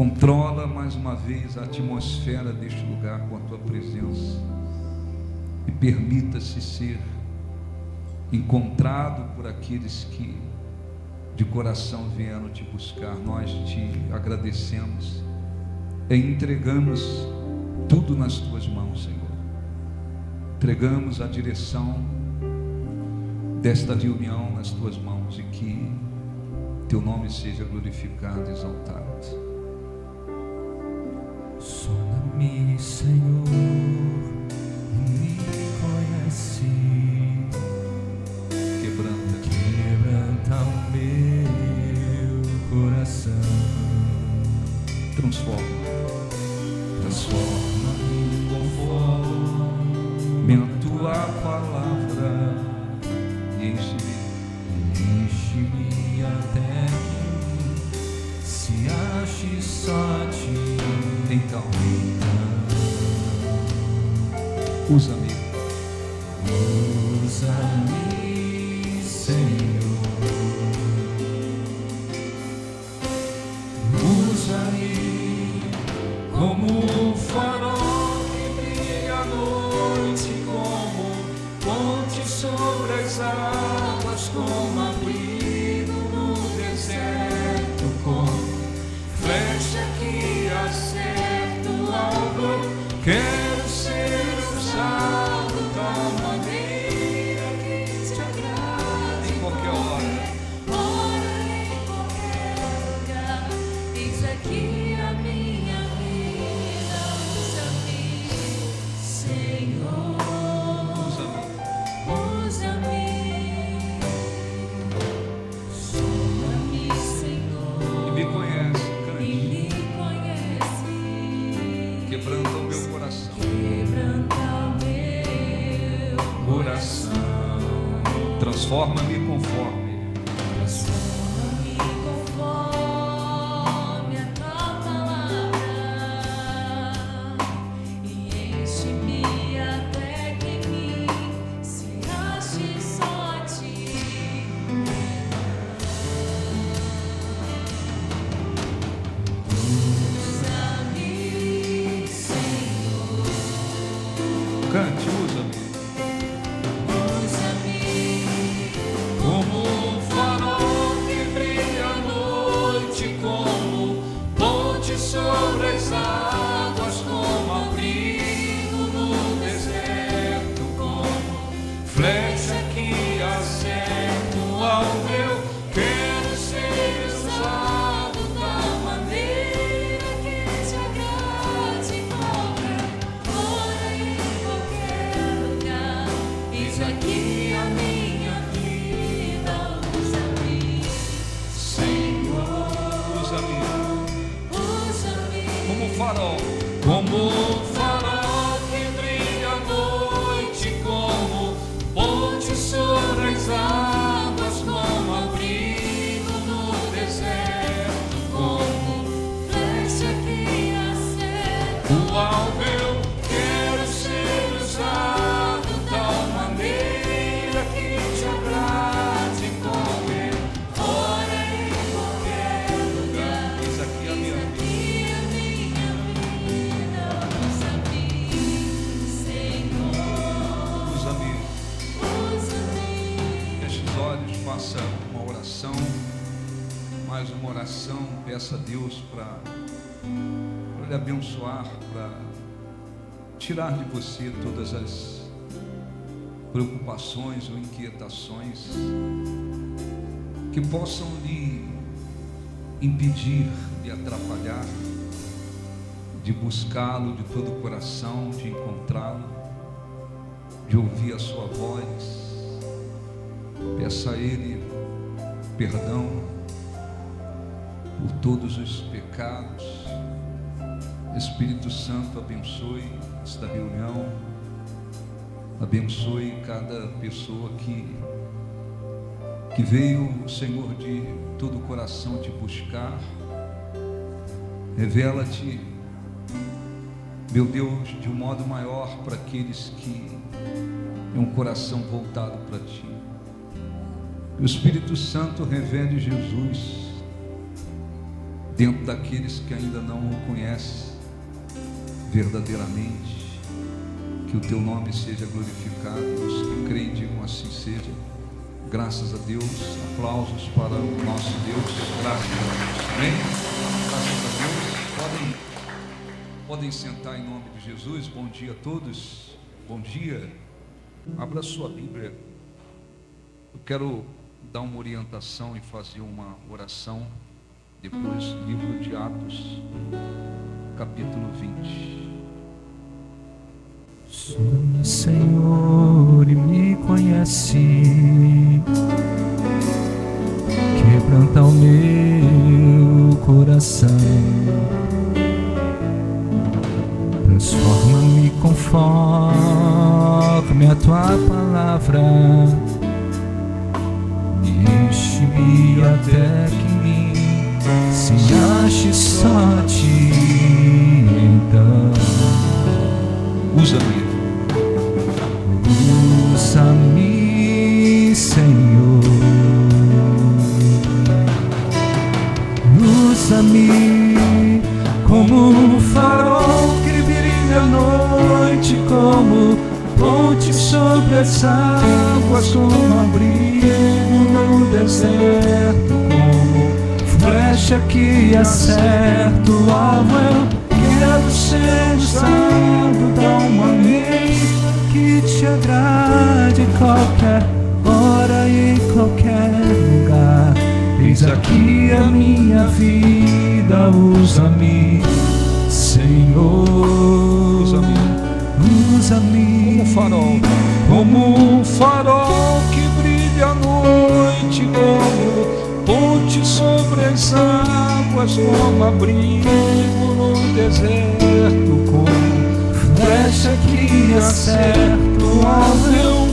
Controla mais uma vez a atmosfera deste lugar com a tua presença e permita-se ser encontrado por aqueles que de coração vieram te buscar. Nós te agradecemos e entregamos tudo nas tuas mãos, Senhor. Entregamos a direção desta reunião nas tuas mãos e que teu nome seja glorificado e exaltado. Sonda-me, Senhor, e me conhece. Quebranta o meu coração. Transforma-me conforme a tua palavra. Enche-me até que se ache só ti. Então, usa-me, Senhor. Usa-me como um farol que brilha à noite, como ponte sobre as águas, como abrigo no deserto, como flecha que acerta o alvo. Quero ser usado da maneira que te agrada. em qualquer hora. Ora em qualquer lugar, eis aqui a minha vida. Usa-me, Senhor. Usa-me. Sonda-me, Senhor. E me conhece, E cante, me conhece. quebranta o meu coração. Quebranta o meu Coração, transforma-me conforme Transforma-me conforme a tua palavra e enche-me até que em mim se ache só ti. Usa-me, Senhor. cante, usa-me. Usa-me como um farol que brilha à noite, como ponte sobre as águas, como abrigo no deserto, como flecha que acerta o alvo. Eu quero ser usado da maneira que te agrade. Ora em qualquer lugar, eis aqui a minha vida. Usa-me, Senhor. Usa-me Usa-me como um farol, como um farol que brilha à noite, como ponte sobre as águas, como abrigo no deserto, como flecha que acerta o alvo. Eu quero ser usado da maneira que te agrade. Ora em qualquer lugar, eis aqui a minha vida. Usa-me, Senhor. Usa-me. Usa-me. Feche os olhos, faça uma oração, mais uma oração. Peça a Deus para lhe abençoar, para tirar de você todas as preocupações ou inquietações que possam lhe impedir de atrapalhar, de buscá-lo de todo o coração, de encontrá-lo, de ouvir a sua voz. Peça a Ele perdão por todos os pecados. Espírito Santo, abençoe esta reunião, abençoe cada pessoa que veio, Senhor, de todo o coração te buscar. Revela-te, meu Deus, de um modo maior para aqueles que têm um coração voltado para ti. Que o Espírito Santo revele Jesus dentro daqueles que ainda não o conhecem verdadeiramente. Que o teu nome seja glorificado. Os que creem digam assim seja. Graças a Deus. Aplausos para o nosso Deus. Graças a Deus. Amém? Graças a Deus. Podem sentar em nome de Jesus. Bom dia a todos. Bom dia. Abra sua Bíblia. Eu quero dar uma orientação e fazer uma oração. Depois, livro de Atos, capítulo 20. Sonhe, Senhor, e me conhece, quebranta o meu coração, transforma-me conforme a tua palavra, e enche-me até que em mim se ache só ti. Então usa-me, Senhor, usa-me como um farol que brilha à noite, como ponte sobre as águas, como abrigo no deserto, como flecha que acerta o alvo. Quero ser usado da uma lei que te agrade qualquer hora e em qualquer lugar. Eis aqui a minha vida, usa-me, Senhor, usa-me como um farol que brilha à noite, como ponte sobre as águas, como abrigo no deserto, como flecha que acerta o alvo,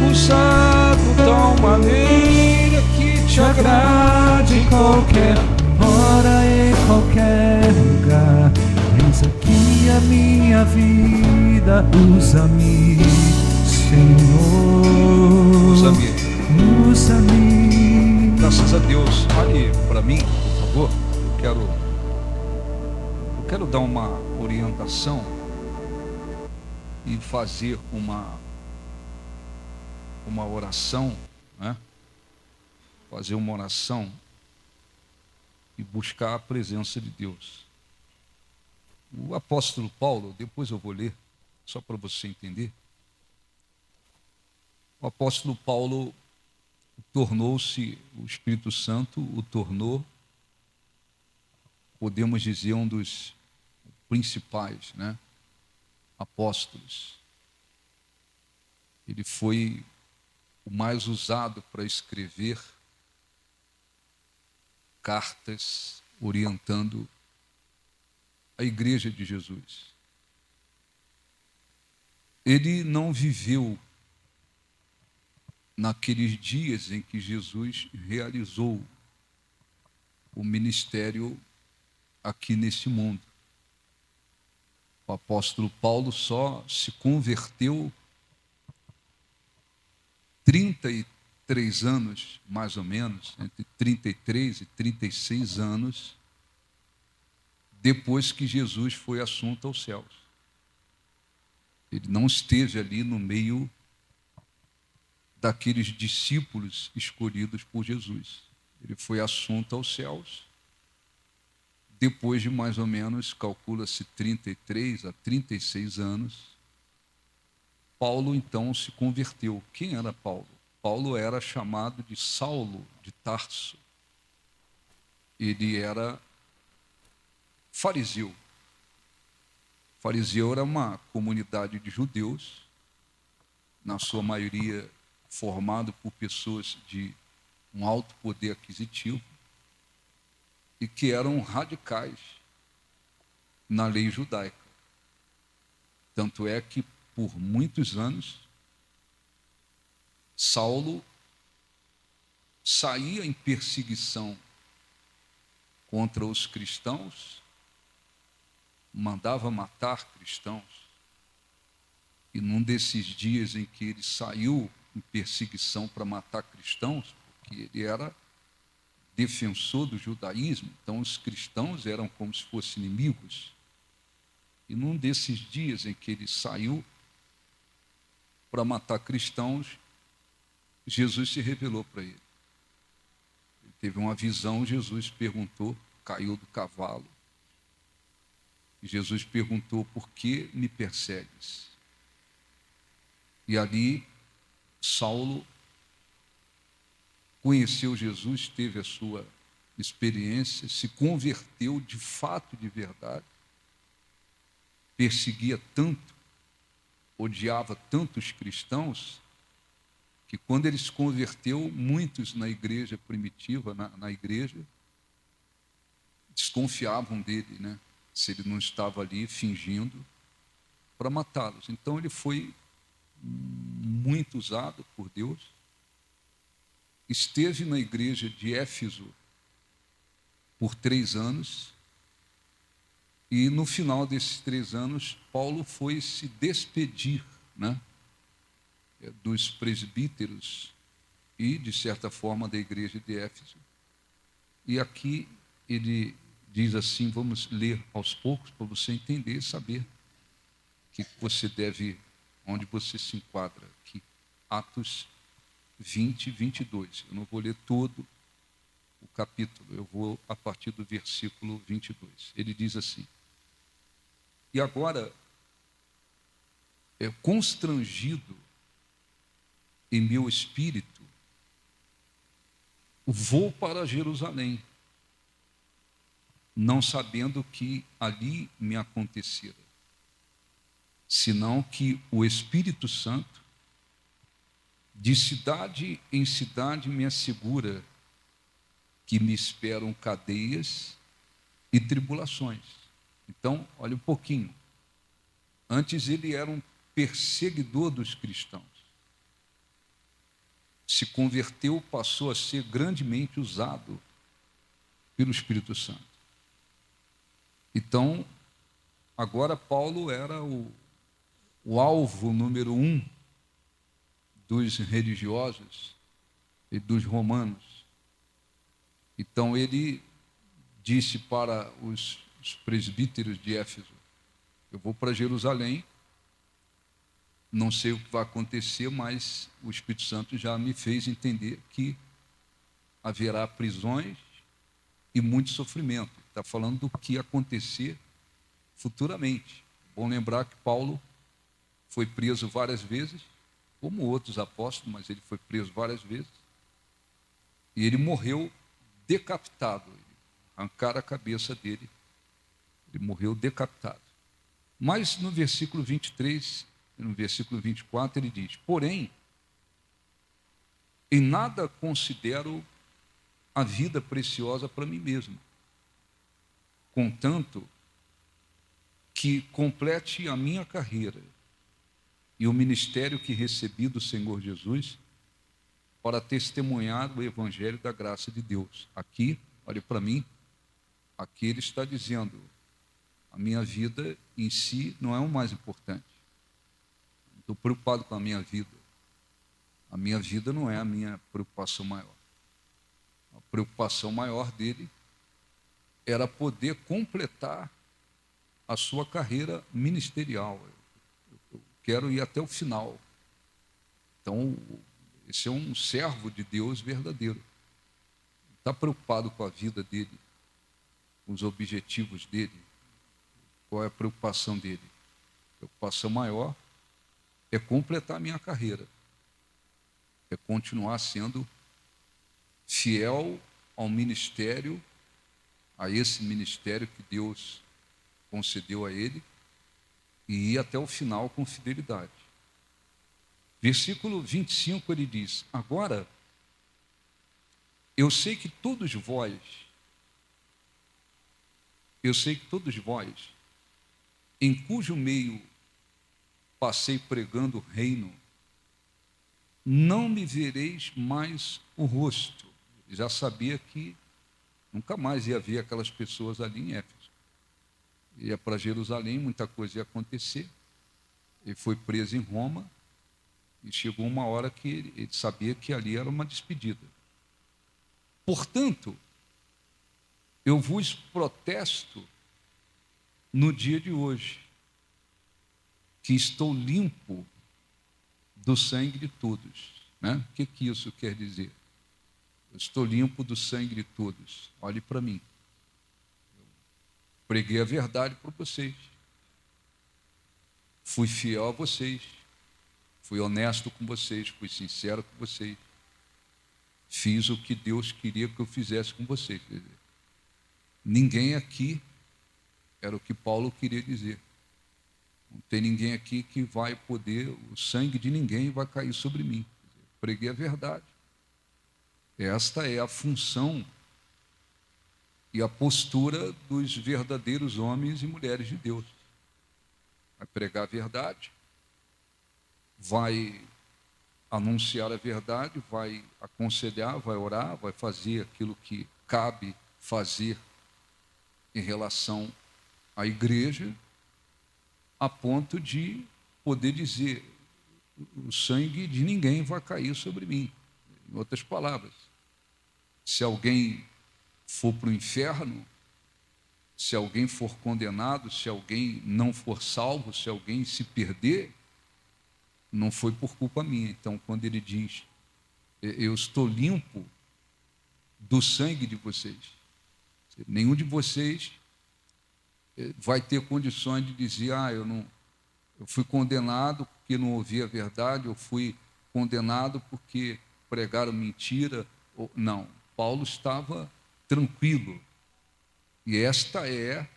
usado tal maneira que te agrade em qualquer hora, em qualquer lugar. Eis aqui a minha vida, usa-me, Senhor, usa-me. Graças a Deus. Olhe para mim, por favor. Eu quero dar uma orientação e fazer uma oração, né? Fazer uma oração e buscar a presença de Deus. O apóstolo Paulo, depois eu vou ler, só para você entender. O apóstolo Paulo tornou-se, o Espírito Santo o tornou, podemos dizer, um dos principais, né, apóstolos. Ele foi o mais usado para escrever cartas orientando a igreja de Jesus. Ele não viveu naqueles dias em que Jesus realizou o ministério aqui nesse mundo. O apóstolo Paulo só se converteu 33 anos, mais ou menos, entre 33 e 36 anos, depois que Jesus foi assunto aos céus. Ele não esteve ali no meio daqueles discípulos escolhidos por Jesus. Ele foi assunto aos céus, depois de mais ou menos, calcula-se 33 a 36 anos, Paulo então se converteu. Quem era Paulo? Paulo era chamado de Saulo de Tarso. Ele era fariseu. Fariseu era uma comunidade de judeus, na sua maioria formado por pessoas de um alto poder aquisitivo e que eram radicais na lei judaica. Tanto é que, por muitos anos, Saulo saía em perseguição contra os cristãos, mandava matar cristãos, e num desses dias em que ele saiu em perseguição para matar cristãos, porque ele era defensor do judaísmo, então os cristãos eram como se fossem inimigos. E num desses dias em que ele saiu para matar cristãos, Jesus se revelou para ele. Ele teve uma visão, Jesus perguntou, caiu do cavalo. E Jesus perguntou: por que me persegues? E ali Saulo conheceu Jesus, teve a sua experiência, se converteu de fato, de verdade, perseguia tanto, odiava tanto os cristãos, que quando ele se converteu, muitos na igreja primitiva, na igreja, desconfiavam dele, né? Se ele não estava ali fingindo, para matá-los. Então ele foi muito usado por Deus, esteve na igreja de Éfeso por 3 anos, e no final desses 3 anos, Paulo foi se despedir, né, dos presbíteros e, de certa forma, da igreja de Éfeso. E aqui ele diz assim, vamos ler aos poucos para você entender e saber que você deve, onde você se enquadra aqui. Atos 20, 22. Eu não vou ler todo o capítulo, eu vou a partir do versículo 22. Ele diz assim: e agora, constrangido em meu espírito, vou para Jerusalém, não sabendo que ali me acontecera, senão que o Espírito Santo, de cidade em cidade, me assegura que me esperam cadeias e tribulações. Então, olha um pouquinho. Antes ele era um perseguidor dos cristãos. Se converteu, passou a ser grandemente usado pelo Espírito Santo. Então, agora Paulo era o alvo número 1 dos religiosos e dos romanos. Então ele disse para os presbíteros de Éfeso: eu vou para Jerusalém, não sei o que vai acontecer, mas o Espírito Santo já me fez entender que haverá prisões e muito sofrimento. Está falando do que acontecer futuramente. Bom lembrar que Paulo foi preso várias vezes, como outros apóstolos, mas ele foi preso várias vezes, e ele morreu decapitado. Arrancaram a cabeça dele, ele morreu decapitado. Mas no versículo 23, no versículo 24, ele diz: porém, em nada considero a vida preciosa para mim mesmo, contanto que complete a minha carreira e o ministério que recebi do Senhor Jesus para testemunhar o evangelho da graça de Deus. Aqui, olhe para mim, aqui ele está dizendo: a minha vida em si não é o mais importante. Não estou preocupado com a minha vida. A minha vida não é a minha preocupação maior. A preocupação maior dele era poder completar a sua carreira ministerial. Eu quero ir até o final. Então, esse é um servo de Deus verdadeiro. Não está preocupado com a vida dele, com os objetivos dele. Qual é a preocupação dele? A preocupação maior é completar a minha carreira, é continuar sendo fiel ao ministério, a esse ministério que Deus concedeu a ele, e ir até o final com fidelidade. Versículo 25 ele diz: agora, eu sei que todos vós, em cujo meio passei pregando o reino, não me vereis mais o rosto. Já sabia que nunca mais ia ver aquelas pessoas ali em Éfeso. Ia para Jerusalém, muita coisa ia acontecer. Ele foi preso em Roma e chegou uma hora que ele sabia que ali era uma despedida. Portanto, eu vos protesto no dia de hoje, que estou limpo do sangue de todos. Né? O que isso quer dizer? Eu estou limpo do sangue de todos. Olhe para mim. Eu preguei a verdade para vocês. Fui fiel a vocês. Fui honesto com vocês. Fui sincero com vocês. Fiz o que Deus queria que eu fizesse com vocês. Quer dizer, ninguém aqui, era o que Paulo queria dizer. Não tem ninguém aqui que vai poder, o sangue de ninguém vai cair sobre mim. Preguei a verdade. Esta é a função e a postura dos verdadeiros homens e mulheres de Deus. Vai pregar a verdade, vai anunciar a verdade, vai aconselhar, vai orar, vai fazer aquilo que cabe fazer em relação à igreja, a ponto de poder dizer: o sangue de ninguém vai cair sobre mim. Em outras palavras, se alguém for para o inferno, se alguém for condenado, se alguém não for salvo, se alguém se perder, não foi por culpa minha. Então, quando ele diz: eu estou limpo do sangue de vocês, nenhum de vocês vai ter condições de dizer: eu fui condenado porque não ouvi a verdade, eu fui condenado porque pregaram mentira. Não, Paulo estava tranquilo. E esta é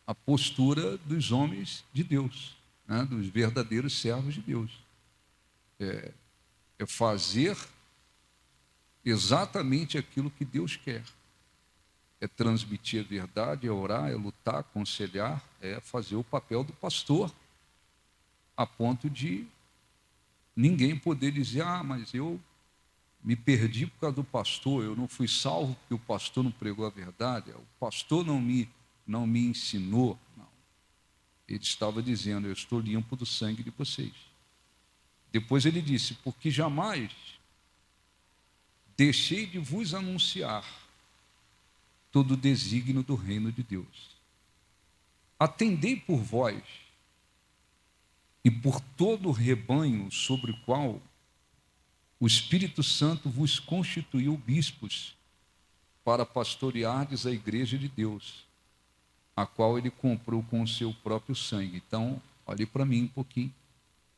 a postura dos homens de Deus, né, dos verdadeiros servos de Deus. É fazer exatamente aquilo que Deus quer. É transmitir a verdade, é orar, é lutar, aconselhar, é fazer o papel do pastor, a ponto de ninguém poder dizer: mas eu me perdi por causa do pastor, eu não fui salvo porque o pastor não pregou a verdade, o pastor não me ensinou. Não. Ele estava dizendo: eu estou limpo do sangue de vocês. Depois ele disse: porque jamais deixei de vos anunciar todo o desígnio do reino de Deus. Atendei por vós e por todo o rebanho sobre o qual o Espírito Santo vos constituiu bispos para pastoreardes a igreja de Deus, a qual ele comprou com o seu próprio sangue. Então, olhe para mim um pouquinho.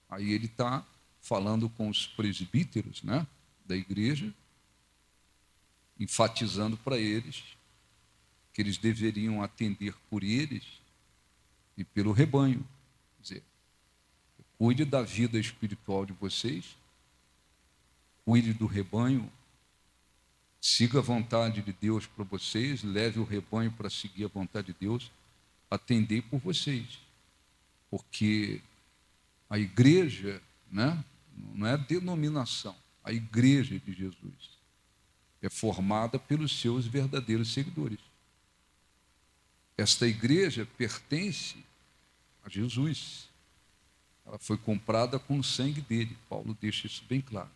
Aí ele está falando com os presbíteros, né, da igreja, enfatizando para eles que eles deveriam atender por eles e pelo rebanho. Quer dizer, cuide da vida espiritual de vocês, cuide do rebanho, siga a vontade de Deus para vocês, leve o rebanho para seguir a vontade de Deus, atendei por vocês, porque a igreja, né, não é a denominação, a igreja de Jesus é formada pelos seus verdadeiros seguidores. Esta igreja pertence a Jesus, ela foi comprada com o sangue dele. Paulo deixa isso bem claro.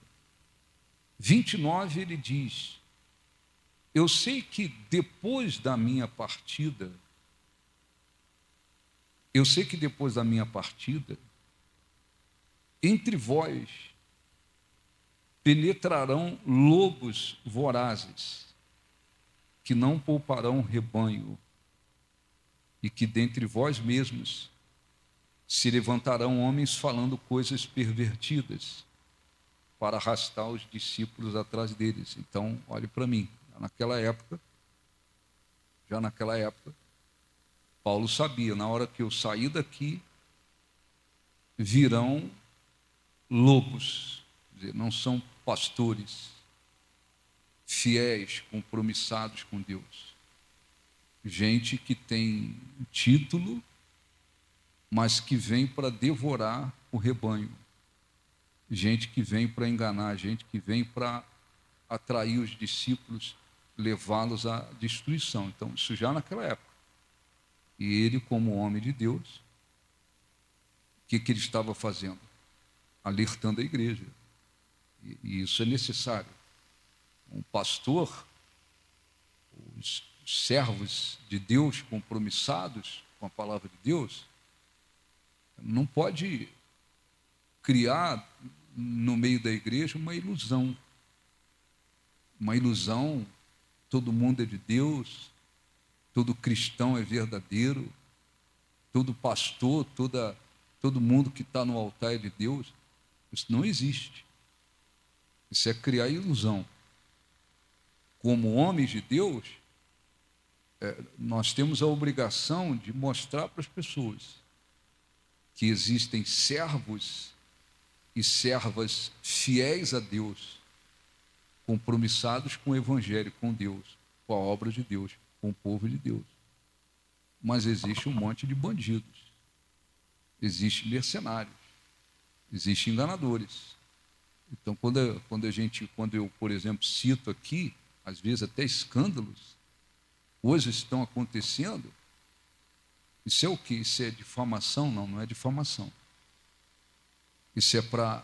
29 ele diz: eu sei que depois da minha partida, entre vós penetrarão lobos vorazes, que não pouparão rebanho, e que dentre vós mesmos se levantarão homens falando coisas pervertidas, para arrastar os discípulos atrás deles. Então, olhe para mim, já naquela época, Paulo sabia: na hora que eu sair daqui, virão lobos, quer dizer, não são pastores fiéis, compromissados com Deus, gente que tem título, mas que vem para devorar o rebanho, gente que vem para enganar, gente que vem para atrair os discípulos, levá-los à destruição. Então, isso já naquela época. E ele, como homem de Deus, o que ele estava fazendo? Alertando a igreja. E isso é necessário. Um pastor, servos de Deus compromissados com a palavra de Deus, não pode criar no meio da igreja uma ilusão. Uma ilusão, todo mundo é de Deus, todo cristão é verdadeiro, todo pastor, todo mundo que está no altar é de Deus. Isso não existe. Isso é criar ilusão. Como homens de Deus, nós temos a obrigação de mostrar para as pessoas que existem servos e servas fiéis a Deus, compromissados com o Evangelho, com Deus, com a obra de Deus, com o povo de Deus. Mas existe um monte de bandidos, existe mercenários, existe enganadores. Então, quando eu, por exemplo, cito aqui, às vezes até escândalos, hoje estão acontecendo, isso é o quê? Isso é difamação? Não, não é difamação. Isso é para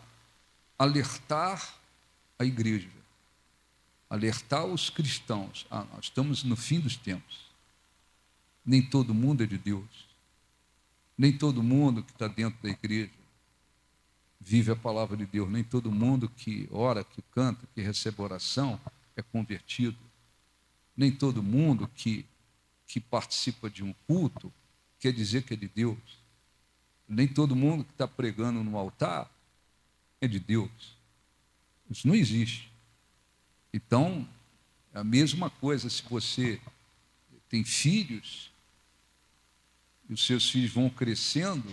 alertar a igreja, alertar os cristãos. Nós estamos no fim dos tempos. Nem todo mundo é de Deus. Nem todo mundo que está dentro da igreja vive a palavra de Deus. Nem todo mundo que ora, que canta, que recebe oração é convertido. Nem todo mundo que participa de um culto quer dizer que é de Deus. Nem todo mundo que está pregando no altar é de Deus. Isso não existe. Então, é a mesma coisa se você tem filhos, e os seus filhos vão crescendo,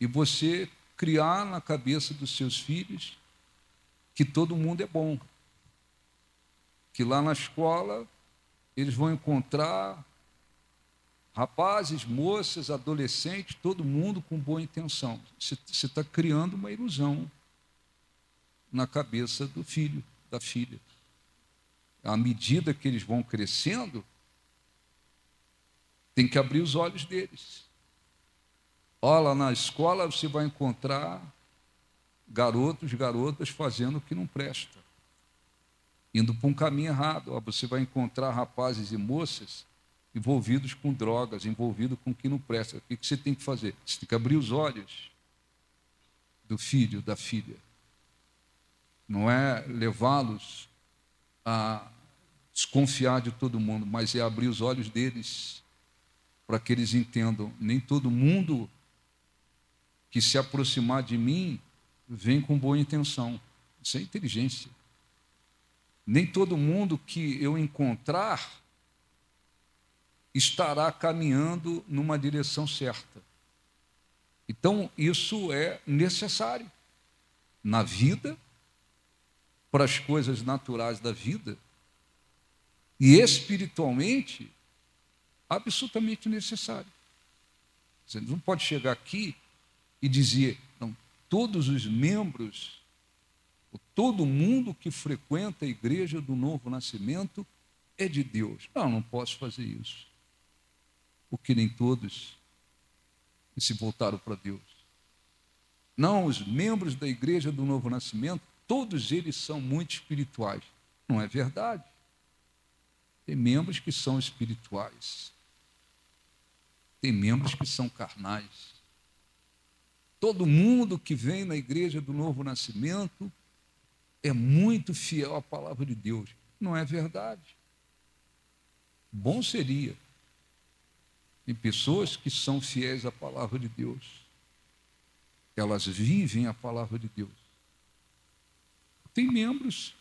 e você criar na cabeça dos seus filhos que todo mundo é bom. Que lá na escola eles vão encontrar rapazes, moças, adolescentes, todo mundo com boa intenção. Você está criando uma ilusão na cabeça do filho, da filha. À medida que eles vão crescendo, tem que abrir os olhos deles. Olha, na escola você vai encontrar garotos, garotas fazendo o que não presta, indo para um caminho errado. Você vai encontrar rapazes e moças envolvidos com drogas, envolvidos com o que não presta. O que você tem que fazer? Você tem que abrir os olhos do filho, da filha. Não é levá-los a desconfiar de todo mundo, mas é abrir os olhos deles para que eles entendam. Nem todo mundo que se aproximar de mim vem com boa intenção. Isso é inteligência. Nem todo mundo que eu encontrar estará caminhando numa direção certa. Então, isso é necessário na vida, para as coisas naturais da vida, e espiritualmente, absolutamente necessário. Você não pode chegar aqui e dizer, não, todos os membros, todo mundo que frequenta a igreja do Novo Nascimento é de Deus. Não posso fazer isso. Porque nem todos se voltaram para Deus. Não, os membros da igreja do Novo Nascimento, todos eles são muito espirituais. Não é verdade. Tem membros que são espirituais. Tem membros que são carnais. Todo mundo que vem na igreja do Novo Nascimento é muito fiel à palavra de Deus. Não é verdade. Bom seria. Tem pessoas que são fiéis à palavra de Deus. Elas vivem a palavra de Deus. Tem membros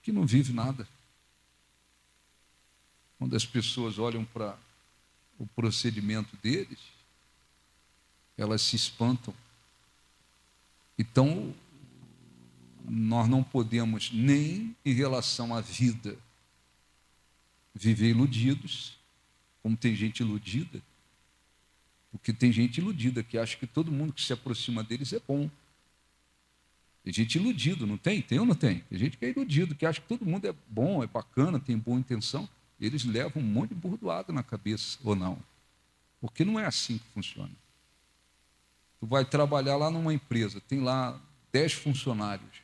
que não vivem nada. Quando as pessoas olham para o procedimento deles, elas se espantam. Então, nós não podemos nem em relação à vida viver iludidos, como tem gente iludida, porque tem gente iludida que acha que todo mundo que se aproxima deles é bom. Tem gente iludido, não tem? Tem ou não tem? Tem gente que é iludido, que acha que todo mundo é bom, é bacana, tem boa intenção. Eles levam um monte de burdoada na cabeça, ou não? Porque não é assim que funciona. Tu vai trabalhar lá numa empresa, tem lá 10 funcionários.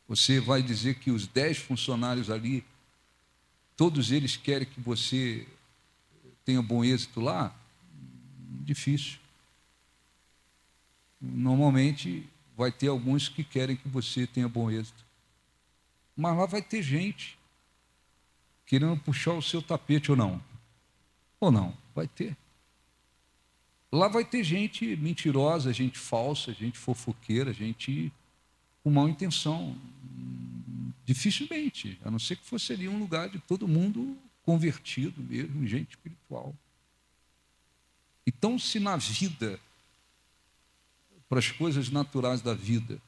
Você vai dizer que os 10 funcionários ali todos eles querem que você tenha bom êxito lá? Difícil. Normalmente vai ter alguns que querem que você tenha bom êxito. Mas lá vai ter gente querendo puxar o seu tapete ou não. Ou não, vai ter. Lá vai ter gente mentirosa, gente falsa, gente fofoqueira, gente com má intenção. Dificilmente, a não ser que fosse ali um lugar de todo mundo convertido mesmo, gente espiritual. Então, se na vida, para as coisas naturais da vida,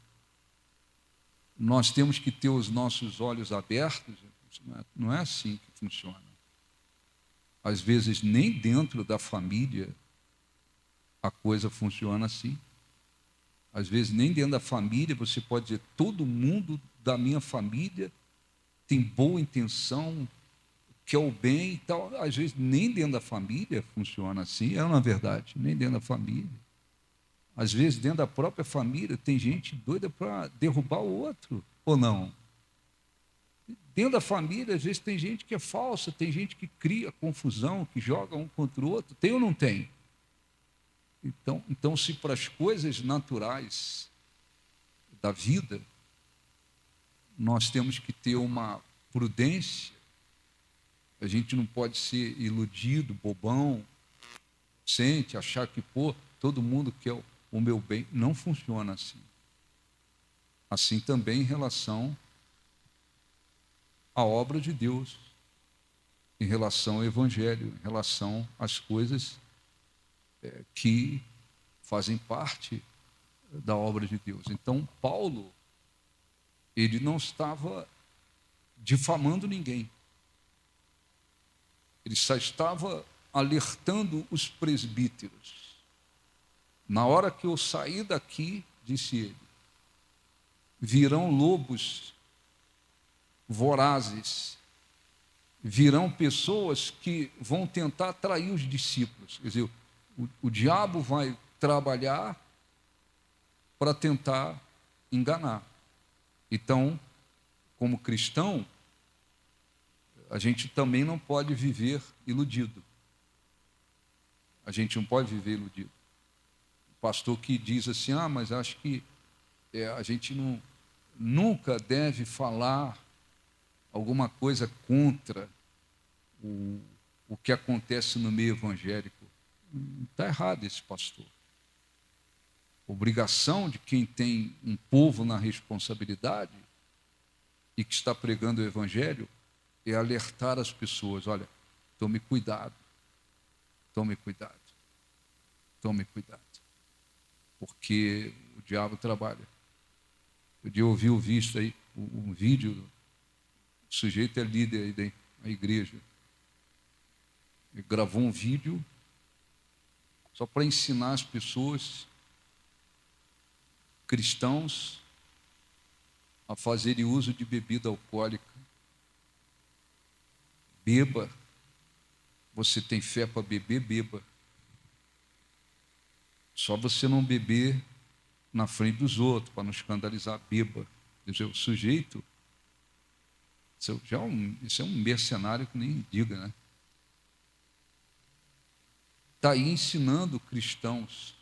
nós temos que ter os nossos olhos abertos, não é assim que funciona. Às vezes, nem dentro da família a coisa funciona assim. Às vezes, nem dentro da família, você pode dizer, todo mundo da minha família tem boa intenção, quer o bem e tal. Às vezes, nem dentro da família funciona assim, é na verdade, nem dentro da família. Às vezes, dentro da própria família, tem gente doida para derrubar o outro, ou não? Dentro da família, às vezes, tem gente que é falsa, tem gente que cria confusão, que joga um contra o outro. Tem ou não tem? Então, se para as coisas naturais da vida, nós temos que ter uma prudência, a gente não pode ser iludido, bobão, sente, achar que, todo mundo quer o meu bem. Não funciona assim. Assim também em relação à obra de Deus, em relação ao Evangelho, em relação às coisas que fazem parte da obra de Deus. Então, Paulo, ele não estava difamando ninguém. Ele só estava alertando os presbíteros. Na hora que eu sair daqui, disse ele, virão lobos vorazes, virão pessoas que vão tentar atrair os discípulos. Quer dizer, o diabo vai trabalhar para tentar enganar. Então, como cristão, a gente também não pode viver iludido. A gente não pode viver iludido. O pastor que diz assim, mas acho que a gente nunca deve falar alguma coisa contra o que acontece no meio evangélico. Está errado esse pastor. A obrigação de quem tem um povo na responsabilidade e que está pregando o evangelho é alertar as pessoas, olha, tome cuidado, tome cuidado, tome cuidado, porque o diabo trabalha. Eu ouvi um vídeo, o sujeito é líder aí da igreja, ele gravou um vídeo só para ensinar as pessoas, cristãos, a fazerem uso de bebida alcoólica. Beba. Você tem fé para beber, beba. Só você não beber na frente dos outros, para não escandalizar, beba. Quer dizer, o sujeito, isso é um mercenário que nem diga, né? Está aí ensinando cristãos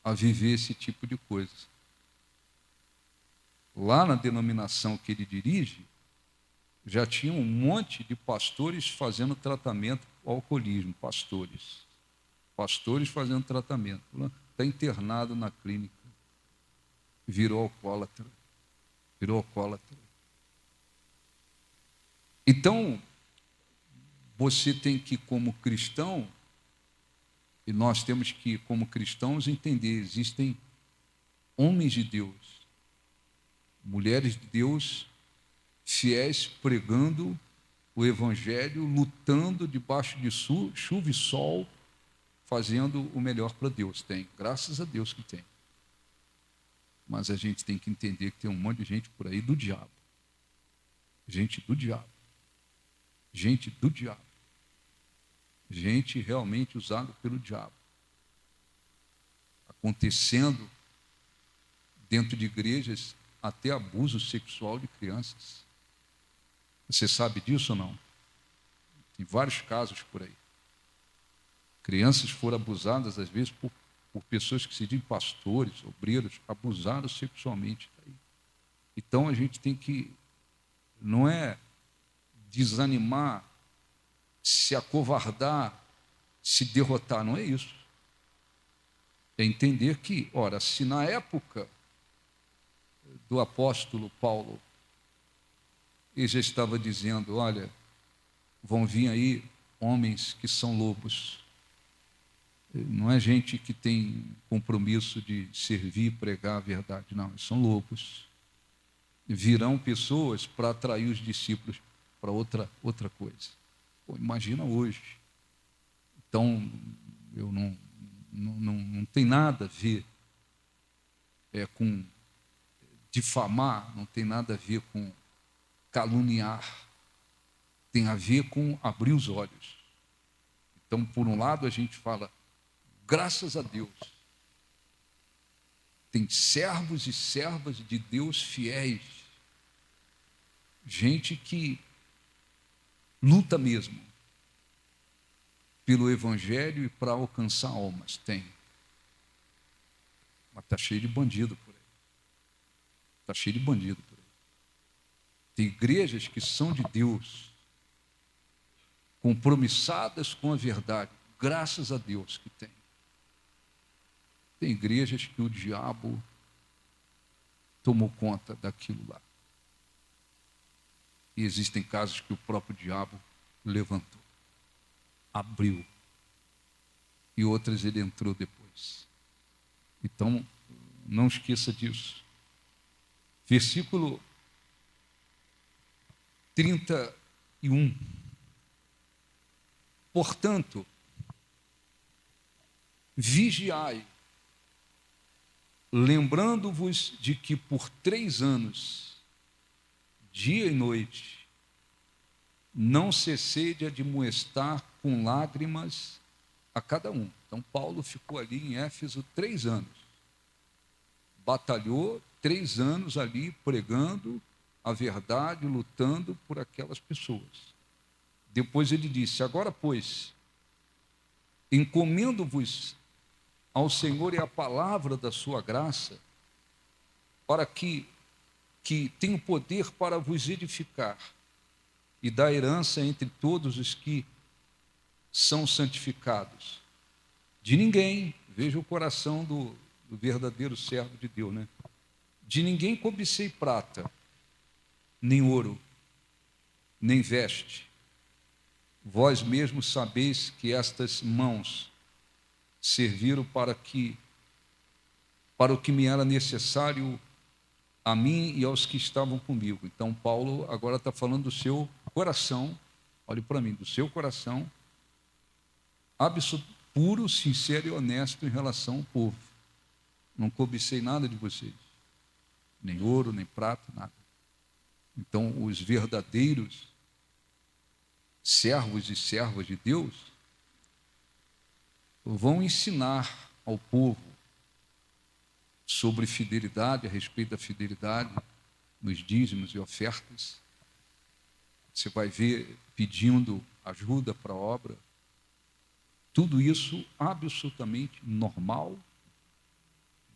a viver esse tipo de coisa. Lá na denominação que ele dirige, já tinha um monte de pastores fazendo tratamento ao alcoolismo, pastores fazendo tratamento. Está internado na clínica, virou alcoólatra. Então, você tem que, como cristão, e nós temos que, como cristãos, entender, existem homens de Deus, mulheres de Deus, fiéis, pregando o Evangelho, lutando debaixo de chuva e sol, fazendo o melhor para Deus. Tem, graças a Deus que tem. Mas a gente tem que entender que tem um monte de gente por aí do diabo. Gente do diabo. Gente do diabo. Gente realmente usada pelo diabo. Acontecendo dentro de igrejas até abuso sexual de crianças. Você sabe disso ou não? Tem vários casos por aí. Crianças foram abusadas, às vezes, por pessoas que se dizem pastores, obreiros, abusaram sexualmente. Então, a gente tem que, não é desanimar, se acovardar, se derrotar, não é isso. É entender que, ora, se na época do apóstolo Paulo, ele já estava dizendo, olha, vão vir aí homens que são lobos. Não é gente que tem compromisso de servir e pregar a verdade, não, são lobos. Virão pessoas para atrair os discípulos para outra coisa. Pô, imagina hoje. Então, eu não tem nada a ver com difamar, não tem nada a ver com caluniar, tem a ver com abrir os olhos. Então, por um lado, a gente fala, graças a Deus, tem servos e servas de Deus fiéis, gente que luta mesmo pelo Evangelho e para alcançar almas, tem. Mas está cheio de bandido por aí. Está cheio de bandido por aí. Tem igrejas que são de Deus, compromissadas com a verdade, graças a Deus que tem. Tem igrejas que o diabo tomou conta daquilo lá. E existem casos que o próprio diabo levantou, abriu, e outras ele entrou depois. Então, não esqueça disso. Versículo 31. Portanto, vigiai, lembrando-vos de que por 3 anos, dia e noite, não cessei de admoestar com lágrimas a cada um. Então, Paulo ficou ali em Éfeso 3 anos. Batalhou 3 anos ali, pregando a verdade, lutando por aquelas pessoas. Depois ele disse, agora, pois, encomendo-vos ao Senhor e à palavra da sua graça, para que tenha poder para vos edificar e dar herança entre todos os que são santificados. De ninguém, veja o coração do verdadeiro servo de Deus, né? De ninguém cobicei prata, nem ouro, nem veste. Vós mesmos sabeis que estas mãos serviram para o que me era necessário a mim e aos que estavam comigo. Então, Paulo agora está falando do seu coração, olhe para mim, do seu coração, puro, sincero e honesto em relação ao povo. Não cobicei nada de vocês, nem ouro, nem prata, nada. Então, os verdadeiros servos e servas de Deus vão ensinar ao povo sobre fidelidade, a respeito da fidelidade nos dízimos e ofertas. Você vai ver pedindo ajuda para a obra. Tudo isso absolutamente normal,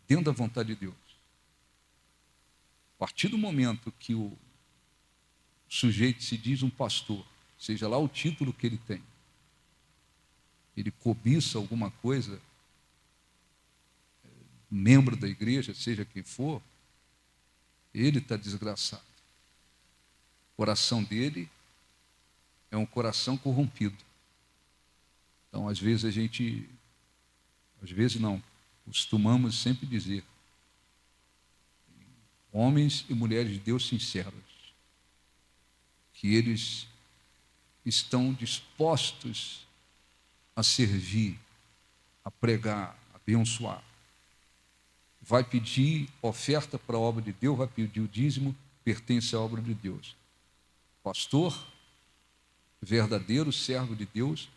dentro da vontade de Deus. A partir do momento que o sujeito se diz um pastor, seja lá o título que ele tem, ele cobiça alguma coisa, membro da igreja, seja quem for, ele está desgraçado. O coração dele é um coração corrompido. Então, às vezes costumamos sempre dizer, homens e mulheres de Deus sinceros, que eles estão dispostos a servir, a pregar, a abençoar. Vai pedir oferta para a obra de Deus, vai pedir o dízimo, pertence à obra de Deus. Pastor, verdadeiro servo de Deus,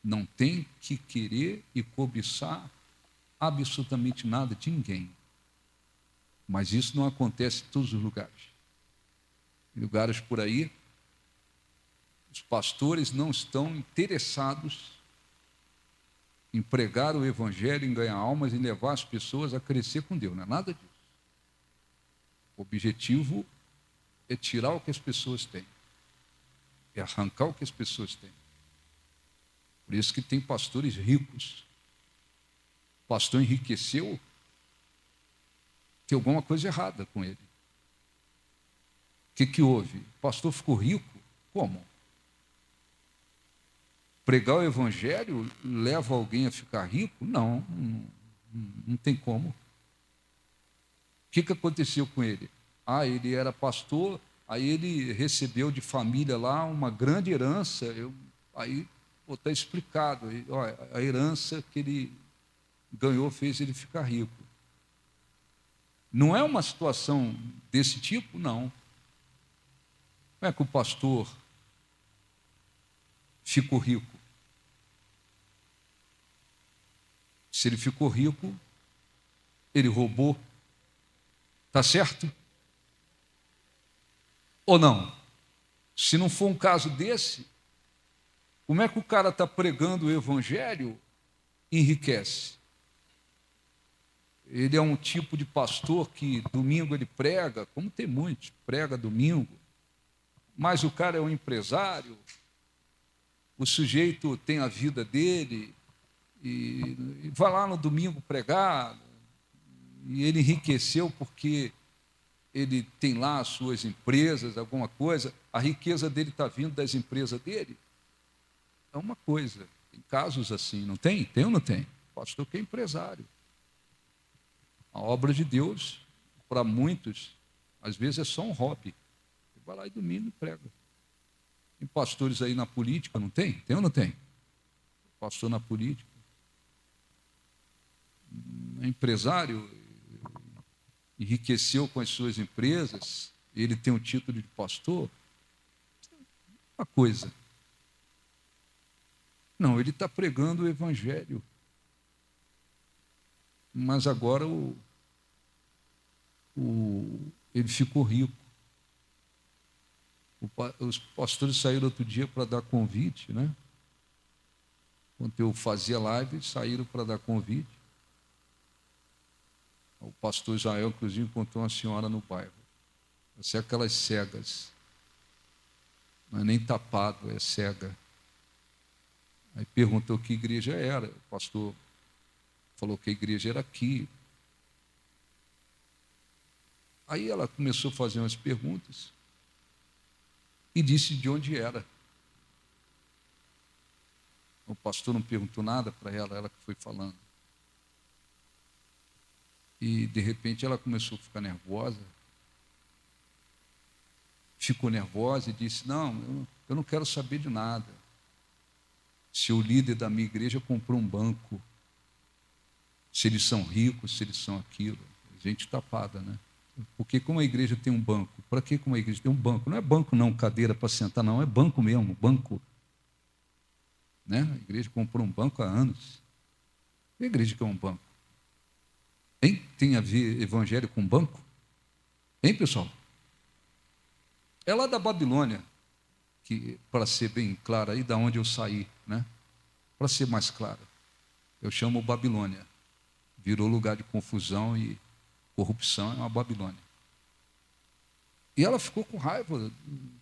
não tem que querer e cobiçar absolutamente nada de ninguém. Mas isso não acontece em todos os lugares. Em lugares por aí, os pastores não estão interessados em pregar o evangelho, em ganhar almas, em levar as pessoas a crescer com Deus, não é nada disso. O objetivo é tirar o que as pessoas têm, é arrancar o que as pessoas têm. Por isso que tem pastores ricos. O pastor enriqueceu, tem alguma coisa errada com ele. O que houve? O pastor ficou rico? Como? Pregar o evangelho leva alguém a ficar rico? Não tem como. O que aconteceu com ele? Ele era pastor, aí ele recebeu de família lá uma grande herança. Aí está explicado, a herança que ele ganhou fez ele ficar rico. Não é uma situação desse tipo? Não. Como é que o pastor ficou rico? Se ele ficou rico, ele roubou. Está certo? Ou não? Se não for um caso desse, como é que o cara está pregando o evangelho e enriquece? Ele é um tipo de pastor que domingo ele prega, como tem muitos, prega domingo, mas o cara é um empresário, o sujeito tem a vida dele, e vai lá no domingo pregar, e ele enriqueceu porque ele tem lá as suas empresas, alguma coisa, a riqueza dele está vindo das empresas dele. É uma coisa, tem casos assim, não tem? Tem ou não tem? Pastor que é empresário. A obra de Deus, para muitos, às vezes é só um hobby. Ele vai lá e domingo e prega. Tem pastores aí na política, não tem? Tem ou não tem? Pastor na política. É empresário, enriqueceu com as suas empresas, ele tem o título de pastor. Uma coisa. Não, ele está pregando o evangelho. Mas agora ele ficou rico. Os pastores saíram outro dia para dar convite, né? Quando eu fazia live, saíram para dar convite. O pastor Israel, inclusive, encontrou uma senhora no bairro. Essa é aquelas cegas. Não é nem tapado, é cega. Aí perguntou que igreja era. O pastor falou que a igreja era aqui. Aí ela começou a fazer umas perguntas e disse de onde era. O pastor não perguntou nada para ela, ela que foi falando. E, de repente, ela começou a ficar nervosa. Ficou nervosa e disse, não, eu não quero saber de nada. Se o líder da minha igreja comprou um banco, se eles são ricos, se eles são aquilo. Gente tapada, né? Porque como a igreja tem um banco, para que como a igreja tem um banco? Não é banco não, cadeira para sentar, não, é banco mesmo, banco. Né? A igreja comprou um banco há anos. E a igreja que é um banco? Hein? Tem a ver evangelho com banco? Hein, pessoal? É lá da Babilônia, que, para ser bem claro, aí da onde eu saí, né? Para ser mais claro, eu chamo Babilônia. Virou lugar de confusão e corrupção, é uma Babilônia. E ela ficou com raiva,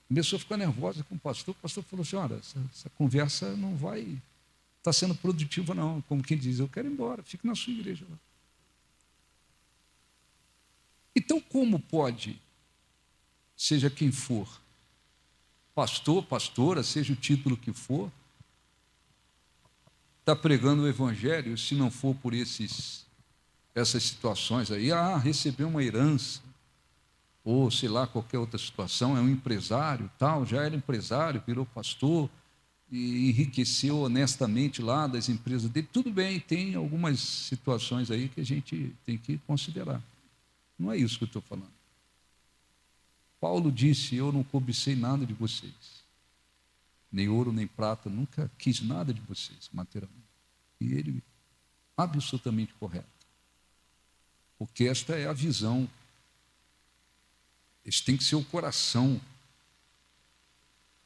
começou a ficar nervosa com o pastor. O pastor falou assim, olha, essa conversa não vai estar sendo produtiva não. Como quem diz, eu quero ir embora, fique na sua igreja lá. Então, como pode, seja quem for, pastor, pastora, seja o título que for, está pregando o evangelho, se não for por essas situações aí, recebeu uma herança, ou sei lá, qualquer outra situação, é um empresário, tal, já era empresário, virou pastor, e enriqueceu honestamente lá das empresas dele, tudo bem, tem algumas situações aí que a gente tem que considerar. Não é isso que eu estou falando. Paulo disse, eu não cobicei nada de vocês, nem ouro, nem prata, nunca quis nada de vocês, materialmente. E ele, absolutamente correto. Porque esta é a visão. Este tem que ser o coração.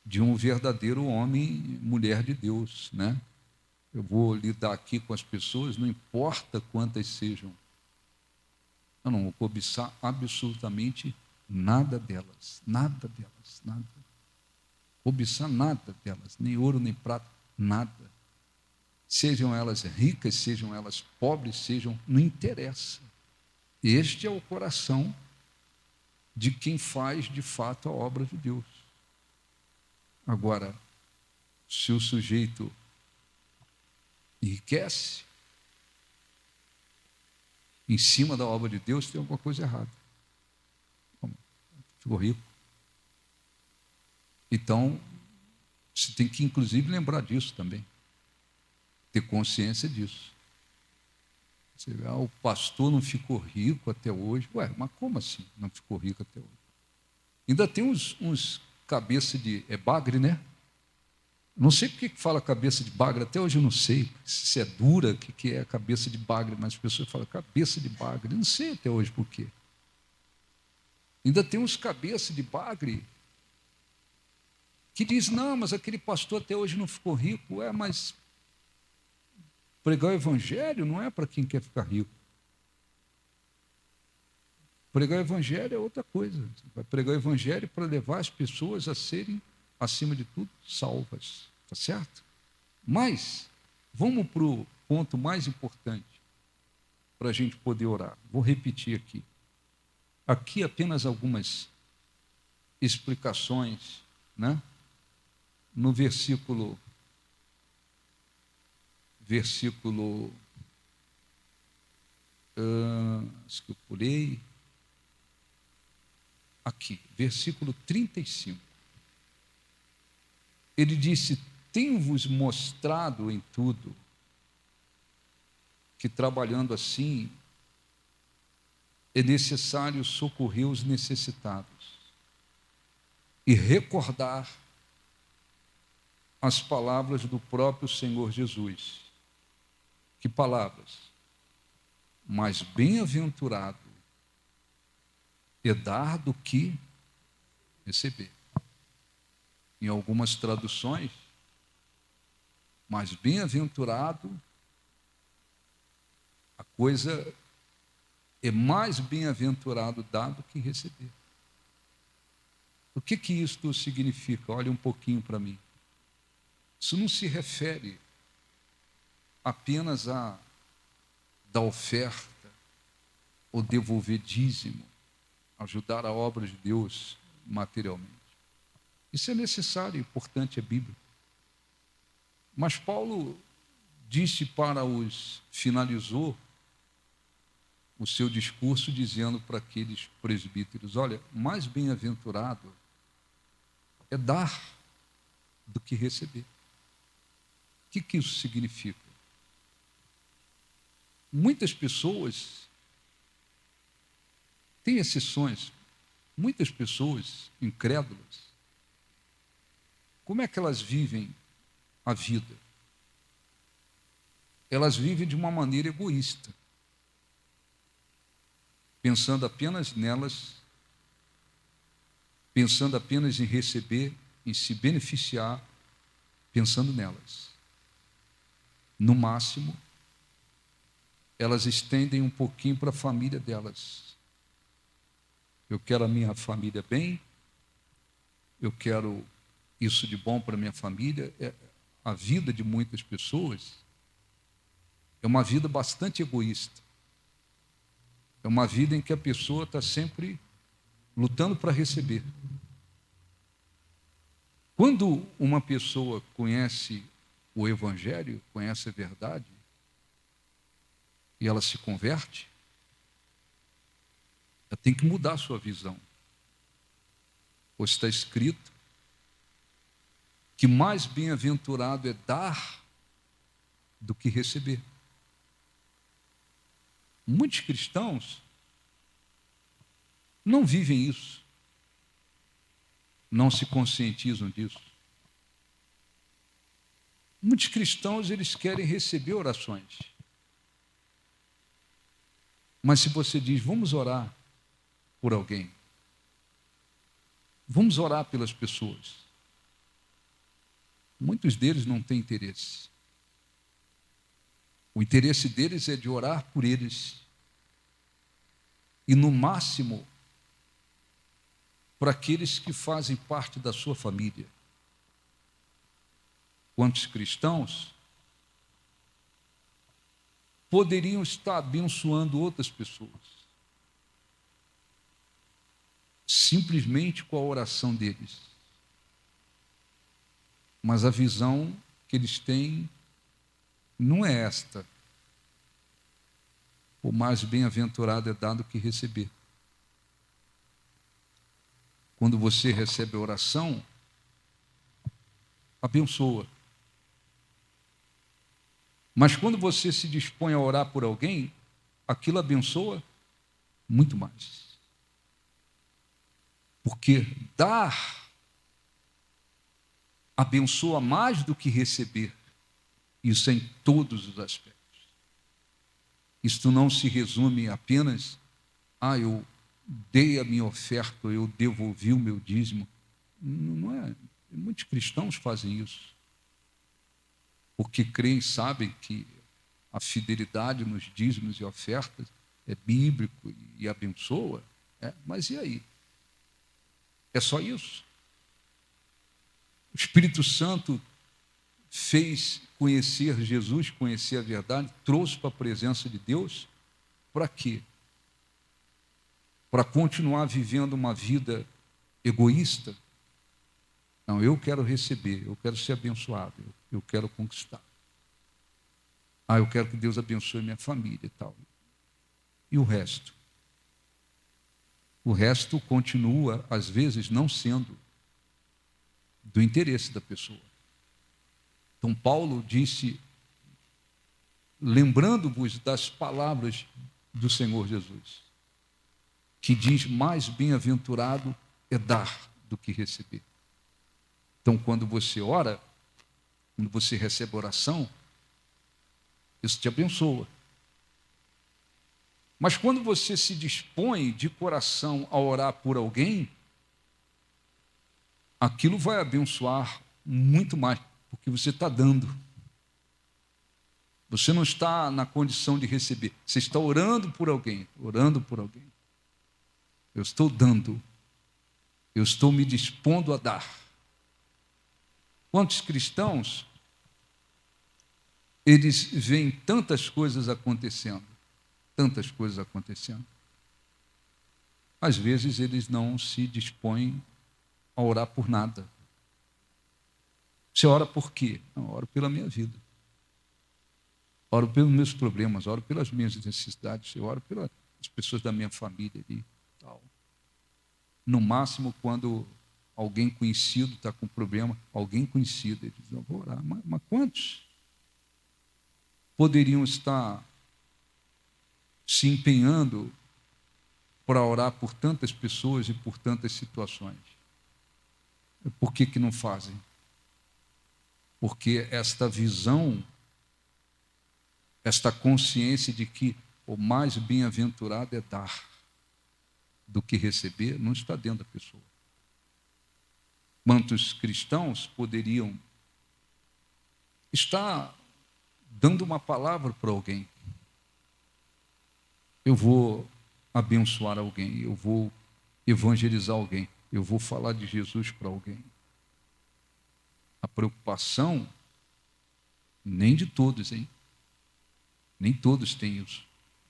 de um verdadeiro homem, mulher de Deus, né? Eu vou lidar aqui com as pessoas, não importa quantas sejam. Eu não vou cobiçar absolutamente nada delas, nada delas, nada. Cobiçar nada delas, nem ouro, nem prata, nada. Sejam elas ricas, sejam elas pobres, não interessa. Este é o coração de quem faz de fato a obra de Deus. Agora, se o sujeito enriquece em cima da obra de Deus, tem alguma coisa errada. Ficou rico. Então, você tem que, inclusive, lembrar disso também. Ter consciência disso. Você vê, o pastor não ficou rico até hoje. Ué, mas como assim não ficou rico até hoje? Ainda tem uns cabeça de... É bagre, né? Não sei por que fala cabeça de bagre, até hoje eu não sei se é dura, o que é cabeça de bagre, mas as pessoas falam cabeça de bagre, não sei até hoje por quê. Ainda tem uns cabeça de bagre que diz, não, mas aquele pastor até hoje não ficou rico. Ué, mas pregar o evangelho não é para quem quer ficar rico. Pregar o evangelho é outra coisa. Você vai pregar o evangelho para levar as pessoas a serem, acima de tudo, salvas. Está certo? Mas, vamos para o ponto mais importante para a gente poder orar. Vou repetir aqui. Aqui apenas algumas explicações, né? No versículo acho que eu pulei, aqui, versículo 35. Ele disse, tenho-vos mostrado em tudo que trabalhando assim é necessário socorrer os necessitados e recordar as palavras do próprio Senhor Jesus. Que palavras? Mas bem-aventurado é dar do que receber. Em algumas traduções, mas bem-aventurado, a coisa é mais bem-aventurado dar do que receber. O que isto significa? Olha um pouquinho para mim. Isso não se refere apenas a dar oferta ou devolver dízimo, ajudar a obra de Deus materialmente. Isso é necessário, importante, é bíblico. Mas Paulo finalizou o seu discurso dizendo para aqueles presbíteros, olha, mais bem-aventurado é dar do que receber. O que isso significa? Muitas pessoas, tem exceções, muitas pessoas incrédulas, como é que elas vivem a vida? Elas vivem de uma maneira egoísta, pensando apenas nelas, pensando apenas em receber, em se beneficiar, pensando nelas. No máximo, elas estendem um pouquinho para a família delas. Eu quero a minha família bem, eu quero isso de bom para a minha família. A vida de muitas pessoas é uma vida bastante egoísta. É uma vida em que a pessoa está sempre lutando para receber. Quando uma pessoa conhece o Evangelho, conhece a verdade, e ela se converte, ela tem que mudar a sua visão. Pois está escrito que mais bem-aventurado é dar do que receber. Muitos cristãos não vivem isso, não se conscientizam disso. Muitos cristãos, eles querem receber orações. Mas se você diz, vamos orar por alguém, vamos orar pelas pessoas, Muitos deles não têm interesse. O interesse deles é de orar por eles. E, no máximo, para aqueles que fazem parte da sua família. Quantos cristãos poderiam estar abençoando outras pessoas, simplesmente com a oração deles. Mas a visão que eles têm não é esta. O mais bem-aventurado é dar do que receber. Quando você recebe a oração, abençoa. Mas quando você se dispõe a orar por alguém, aquilo abençoa muito mais. Porque dar abençoa mais do que receber. Isso é em todos os aspectos. Isto não se resume apenas, eu dei a minha oferta, eu devolvi o meu dízimo. Não é. Muitos cristãos fazem isso. Porque creem e sabem que a fidelidade nos dízimos e ofertas é bíblico e abençoa. Mas e aí? É só isso? O Espírito Santo fez conhecer Jesus, conhecer a verdade, trouxe para a presença de Deus, para quê? Para continuar vivendo uma vida egoísta? Não, eu quero receber, eu quero ser abençoado, eu quero conquistar. Eu quero que Deus abençoe minha família e tal. E o resto? O resto continua, às vezes, não sendo do interesse da pessoa. Então, Paulo disse, lembrando-vos das palavras do Senhor Jesus, que diz, mais bem-aventurado é dar do que receber. Então, quando você ora, quando você recebe oração, isso te abençoa. Mas quando você se dispõe de coração a orar por alguém, aquilo vai abençoar muito mais, porque você está dando. Você não está na condição de receber, você está orando por alguém, orando por alguém. Eu estou dando, eu estou me dispondo a dar. Quantos cristãos, eles veem tantas coisas acontecendo, às vezes eles não se dispõem a orar por nada. Você ora por quê? Não, oro pela minha vida. Oro pelos meus problemas, oro pelas minhas necessidades, eu oro pelas pessoas da minha família ali, tal. No máximo, quando alguém conhecido está com problema, alguém conhecido, ele diz, eu vou orar. Mas quantos poderiam estar se empenhando para orar por tantas pessoas e por tantas situações? Por que não fazem? Porque esta visão, esta consciência de que o mais bem-aventurado é dar do que receber, não está dentro da pessoa. Quantos cristãos poderiam estar dando uma palavra para alguém? Eu vou abençoar alguém, eu vou evangelizar alguém, eu vou falar de Jesus para alguém. A preocupação, nem de todos, hein? Nem todos têm isso.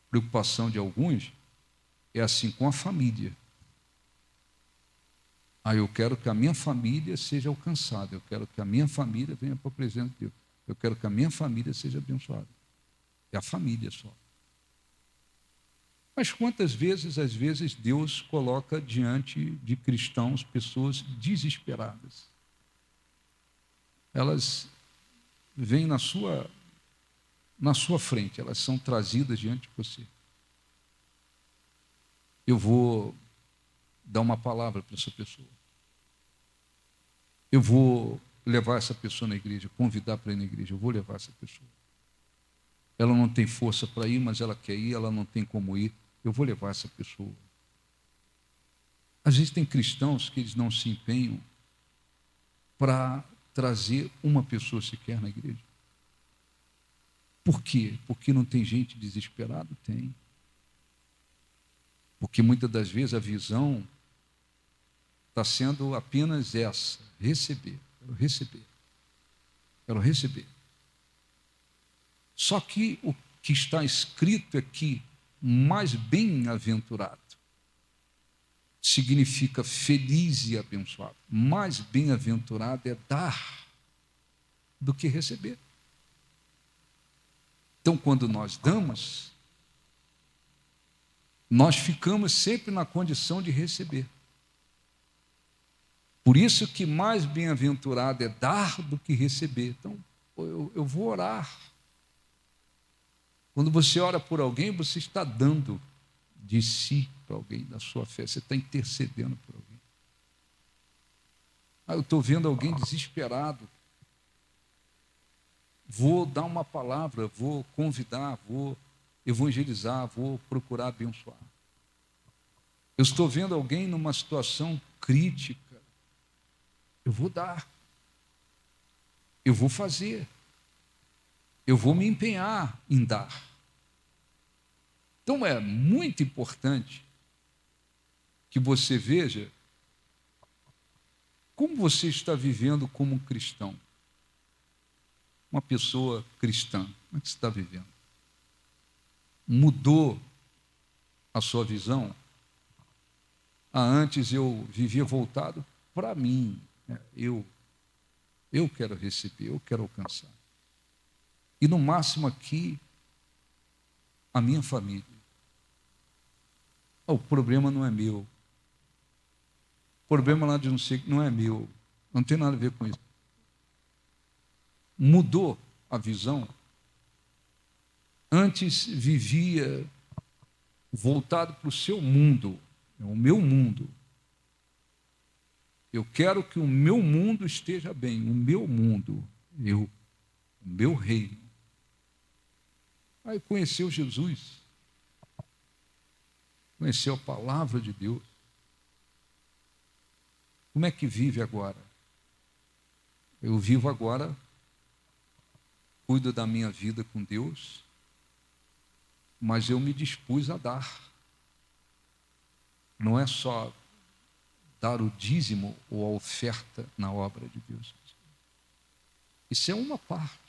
A preocupação de alguns é assim com a família. Eu quero que a minha família seja alcançada, eu quero que a minha família venha para a presença de Deus, eu quero que a minha família seja abençoada. É a família só. Mas quantas vezes, às vezes, Deus coloca diante de cristãos pessoas desesperadas. Elas vêm na sua frente, elas são trazidas diante de você. Eu vou dar uma palavra para essa pessoa. Eu vou levar essa pessoa na igreja, convidar para ir na igreja, eu vou levar essa pessoa. Ela não tem força para ir, mas ela quer ir, ela não tem como ir, eu vou levar essa pessoa. Às vezes tem cristãos que eles não se empenham para trazer uma pessoa sequer na igreja. Por quê? Porque não tem gente desesperada? Tem. Porque muitas das vezes a visão está sendo apenas essa: receber, quero receber, quero receber. Só que o que está escrito aqui, mais bem-aventurado, significa feliz e abençoado. Mais bem-aventurado é dar do que receber. Então, quando nós damos, nós ficamos sempre na condição de receber. Por isso que mais bem-aventurado é dar do que receber. Então, eu vou orar. Quando você ora por alguém, você está dando de si para alguém, da sua fé. Você está intercedendo por alguém. Eu estou vendo alguém desesperado. Vou dar uma palavra, vou convidar, vou evangelizar, vou procurar abençoar. Eu estou vendo alguém numa situação crítica. Eu vou dar. Eu vou fazer. Eu vou me empenhar em dar. Então é muito importante que você veja como você está vivendo como um cristão. Uma pessoa cristã. Como é que você está vivendo? Mudou a sua visão? Antes eu vivia voltado para mim. Eu quero receber, eu quero alcançar. E no máximo aqui, a minha família. O problema não é meu. O problema lá de não sei, não é meu. Não tem nada a ver com isso. Mudou a visão. Antes vivia voltado para o seu mundo, o meu mundo. Eu quero que o meu mundo esteja bem, o meu mundo, o meu reino. Aí conheceu Jesus, conheceu a palavra de Deus. Como é que vive agora? Eu vivo agora, cuido da minha vida com Deus, mas eu me dispus a dar. Não é só dar o dízimo ou a oferta na obra de Deus. Isso é uma parte.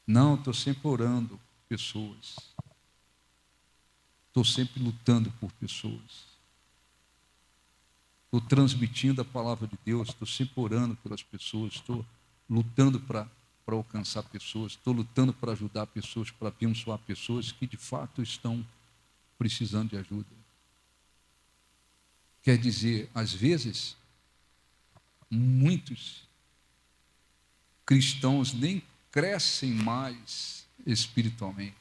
Não, estou sempre orando por pessoas. Estou sempre lutando por pessoas. Estou transmitindo a palavra de Deus, estou sempre orando pelas pessoas, estou lutando para alcançar pessoas, estou lutando para ajudar pessoas, para abençoar pessoas que de fato estão precisando de ajuda. Quer dizer, às vezes, muitos cristãos nem crescem mais espiritualmente.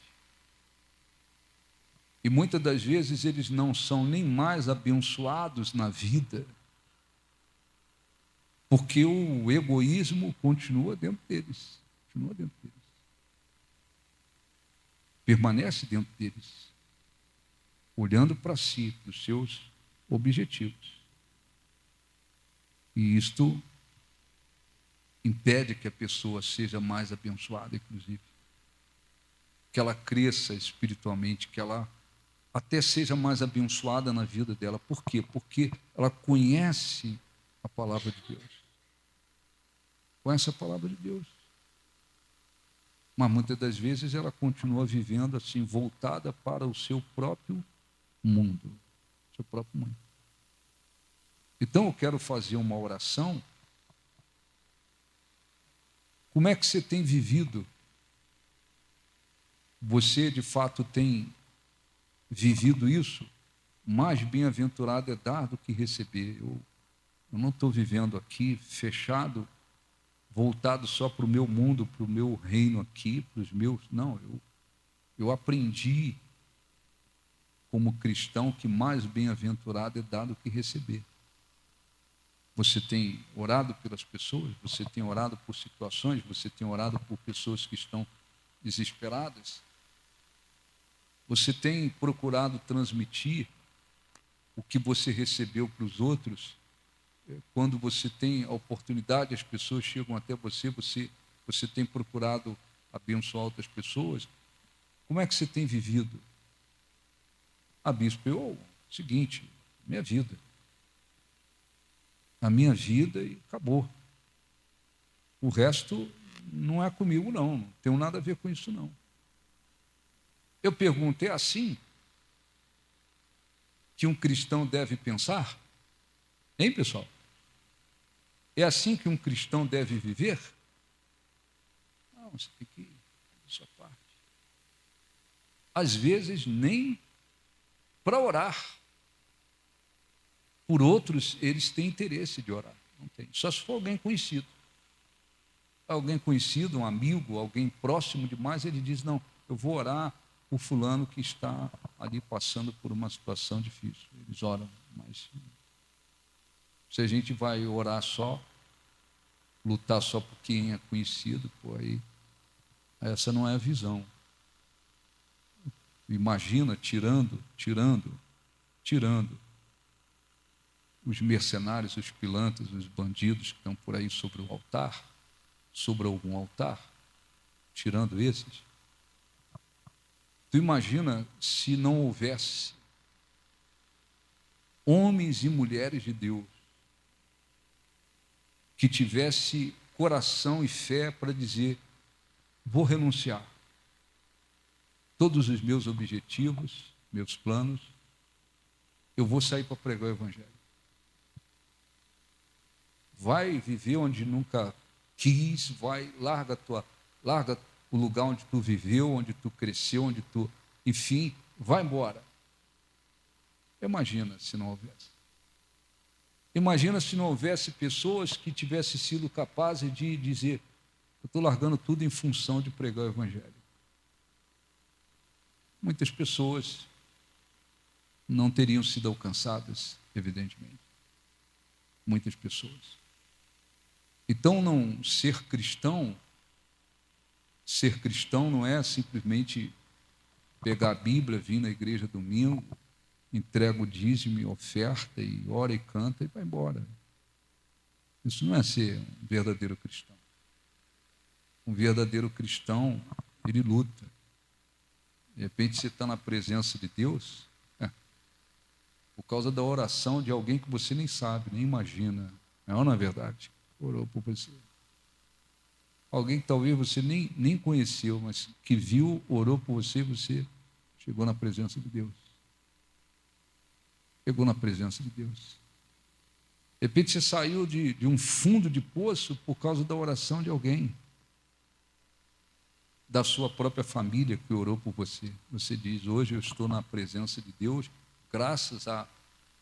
E muitas das vezes eles não são nem mais abençoados na vida, porque o egoísmo continua dentro deles. Continua dentro deles. Permanece dentro deles. Olhando para si, para os seus objetivos. E isto impede que a pessoa seja mais abençoada, inclusive. Que ela cresça espiritualmente, que ela até seja mais abençoada na vida dela. Por quê? Porque ela conhece a palavra de Deus. Conhece a palavra de Deus. Mas muitas das vezes ela continua vivendo assim, voltada para o seu próprio mundo. Seu próprio mundo. Então eu quero fazer uma oração. Como é que você tem vivido? Você de fato tem vivido isso? Mais bem-aventurado é dar do que receber. Eu não estou vivendo aqui fechado, voltado só para o meu mundo, para o meu reino aqui, para os meus. Não, eu aprendi como cristão que mais bem-aventurado é dar do que receber. Você tem orado pelas pessoas, você tem orado por situações, você tem orado por pessoas que estão desesperadas. Você tem procurado transmitir o que você recebeu para os outros quando você tem a oportunidade, as pessoas chegam até você, você tem procurado abençoar outras pessoas. Como é que você tem vivido? Bispo, seguinte, minha vida. A minha vida e acabou. O resto não é comigo, não tenho nada a ver com isso, não. Eu pergunto, é assim que um cristão deve pensar? Hein, pessoal? É assim que um cristão deve viver? Não, você tem que ir da sua parte. Às vezes, nem para orar. Por outros, eles têm interesse de orar. Não tem. Só se for alguém conhecido. Alguém conhecido, um amigo, alguém próximo demais, ele diz, não, eu vou orar por fulano que está ali passando por uma situação difícil. Eles oram, mas se a gente vai orar só, lutar só por quem é conhecido, aí essa não é a visão. Imagina tirando os mercenários, os pilantras, os bandidos que estão por aí sobre o altar, sobre algum altar, tirando esses. Tu imagina se não houvesse homens e mulheres de Deus que tivesse coração e fé para dizer, vou renunciar todos os meus objetivos, meus planos, eu vou sair para pregar o Evangelho. Vai viver onde nunca quis, larga o lugar onde tu viveu, onde tu cresceu, enfim, vai embora. Imagina se não houvesse. Imagina se não houvesse pessoas que tivessem sido capazes de dizer, eu estou largando tudo em função de pregar o Evangelho. Muitas pessoas não teriam sido alcançadas, evidentemente. Muitas pessoas. Então, não ser cristão não é simplesmente pegar a Bíblia, vir na igreja domingo, entrega o dízimo e oferta, e ora e canta e vai embora. Isso não é ser um verdadeiro cristão. Um verdadeiro cristão, ele luta. De repente você está na presença de Deus, por causa da oração de alguém que você nem sabe, nem imagina. Não é verdade? Orou por você. Alguém que talvez você nem conheceu, mas que viu, orou por você e você chegou na presença de Deus. Chegou na presença de Deus. De repente você saiu de um fundo de poço por causa da oração de alguém, da sua própria família que orou por você. Você diz, hoje eu estou na presença de Deus, graças ao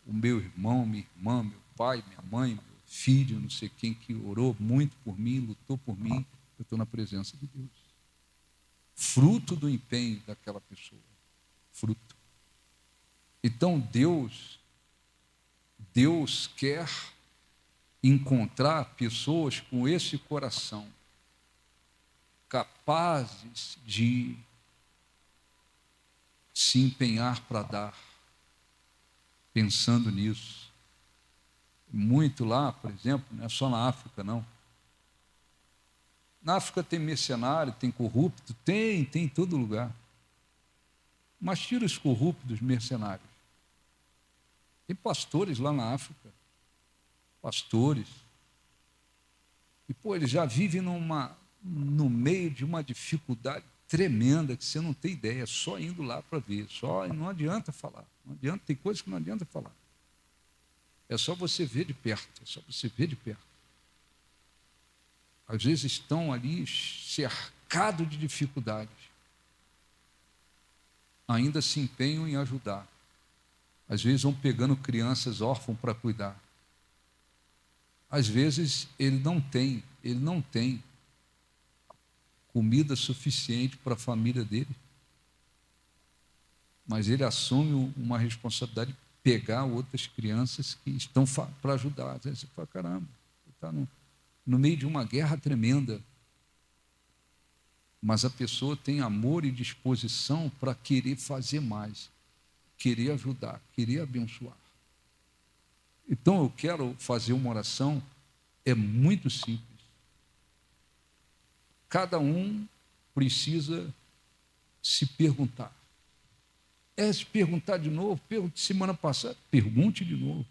meu irmão, minha irmã, meu pai, minha mãe, meu filho, não sei quem, que orou muito por mim, lutou por mim, eu estou na presença de Deus. Fruto do empenho daquela pessoa. Fruto. Então Deus quer encontrar pessoas com esse coração, capazes de se empenhar para dar, pensando nisso. Muito lá, por exemplo, não é só na África, não. Na África tem mercenário, tem corrupto, tem em todo lugar. Mas tira os corruptos, mercenários. Tem pastores lá na África, pastores. E, eles já vivem no meio de uma dificuldade tremenda que você não tem ideia, só indo lá para ver, não adianta falar, não adianta, tem coisas que não adianta falar. É só você ver de perto, Às vezes estão ali cercados de dificuldades, ainda se empenham em ajudar. Às vezes vão pegando crianças órfãs para cuidar. Às vezes ele não tem comida suficiente para a família dele, mas ele assume uma responsabilidade de pegar outras crianças que estão para ajudar. Às vezes você fala, caramba, está no meio de uma guerra tremenda, mas a pessoa tem amor e disposição para querer fazer mais, querer ajudar, querer abençoar. Então eu quero fazer uma oração, é muito simples. Cada um precisa se perguntar. Se perguntar de novo, pergunte semana passada, pergunte de novo.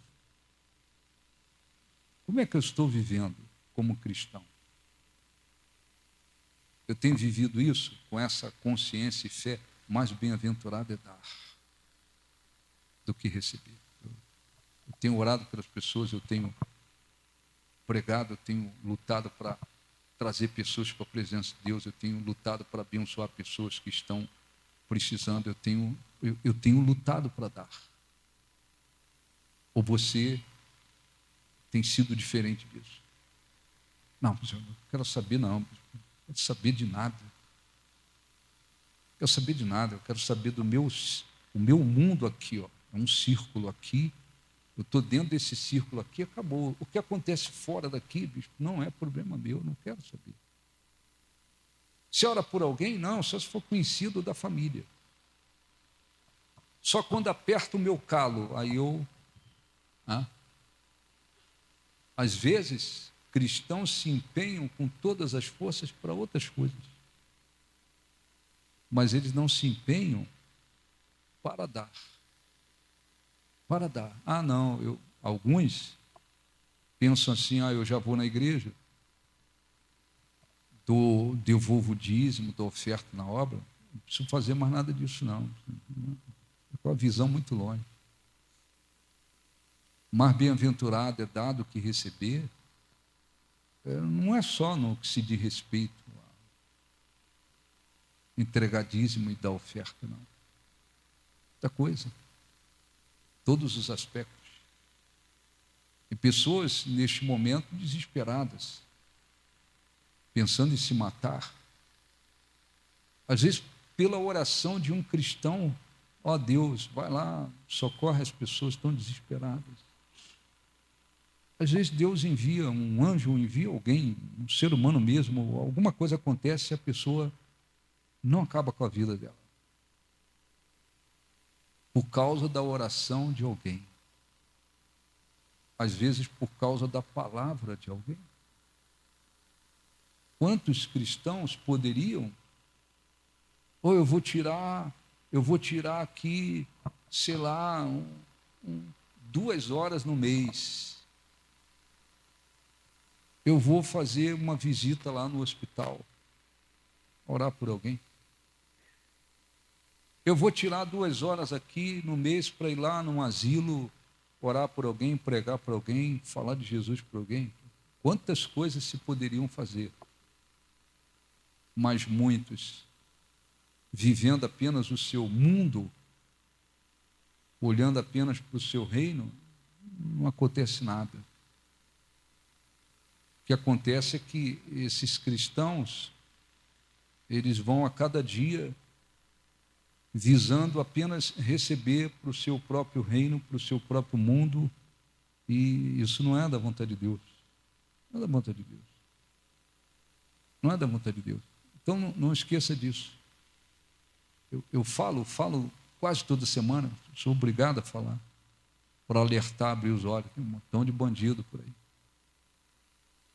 Como é que eu estou vivendo como cristão? Eu tenho vivido isso com essa consciência e fé, mais bem-aventurado é dar do que receber. Eu tenho orado pelas pessoas, eu tenho pregado, eu tenho lutado para trazer pessoas para a presença de Deus, eu tenho lutado para abençoar pessoas que estão precisando, eu tenho lutado para dar. Ou você tem sido diferente disso? Não, eu não quero saber, não. Não quero saber de nada. Não quero saber de nada. Eu quero saber o meu mundo aqui, ó. É um círculo aqui. Eu estou dentro desse círculo aqui, acabou. O que acontece fora daqui, bicho, não é problema meu, não quero saber. Se ora por alguém, não, só se for conhecido da família. Só quando aperta o meu calo, aí eu... Às vezes, cristãos se empenham com todas as forças para outras coisas. Mas eles não se empenham para dar. Para dar. Não, alguns pensam assim, eu já vou na igreja, devolvo o dízimo, dou oferta na obra, não preciso fazer mais nada disso, não. É com a visão muito longe. Mais bem-aventurado é dar do que receber. Não é só no que se diz respeito a entregar dízimo e dar oferta, não. Muita coisa. Todos os aspectos. E pessoas, neste momento, desesperadas, pensando em se matar. Às vezes, pela oração de um cristão, Deus, vai lá, socorre as pessoas que estão desesperadas. Às vezes Deus envia um anjo, envia alguém, um ser humano mesmo, alguma coisa acontece e a pessoa não acaba com a vida dela. Por causa da oração de alguém. Às vezes por causa da palavra de alguém. Quantos cristãos poderiam, eu vou tirar aqui, sei lá, 2 horas no mês. Eu vou fazer uma visita lá no hospital, orar por alguém. Eu vou tirar 2 horas aqui no mês para ir lá num asilo, orar por alguém, pregar por alguém, falar de Jesus por alguém. Quantas coisas se poderiam fazer, mas muitos, vivendo apenas o seu mundo, olhando apenas para o seu reino, não acontece nada. O que acontece é que esses cristãos, eles vão a cada dia visando apenas receber para o seu próprio reino, para o seu próprio mundo, e isso não é da vontade de Deus. Não é da vontade de Deus. Não é da vontade de Deus. Então não esqueça disso. Eu falo quase toda semana, sou obrigado a falar, para alertar, abrir os olhos. Tem um montão de bandido por aí.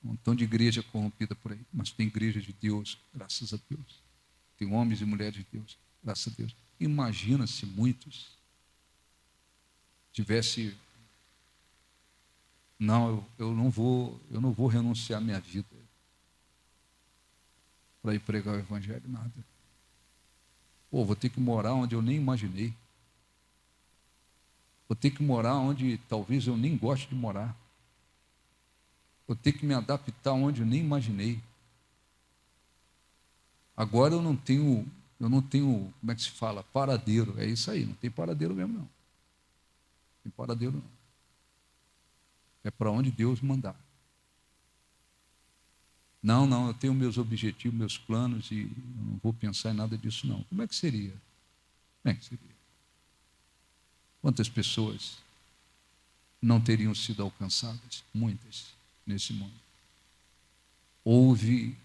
Um montão de igreja corrompida por aí, mas tem igreja de Deus, graças a Deus. Tem homens e mulheres de Deus, graças a Deus. Imagina se muitos tivesse, eu não vou renunciar minha vida para ir pregar o evangelho, nada. Vou ter que morar onde eu nem imaginei. Vou ter que morar onde talvez eu nem goste de morar. Vou ter que me adaptar onde eu nem imaginei. Agora eu não tenho, como é que se fala? Paradeiro. É isso aí, não tem paradeiro mesmo, não. Não tem paradeiro, não. É para onde Deus mandar. Não, eu tenho meus objetivos, meus planos e eu não vou pensar em nada disso, não. Como é que seria? Como é que seria? Quantas pessoas não teriam sido alcançadas? Muitas nesse mundo. Houve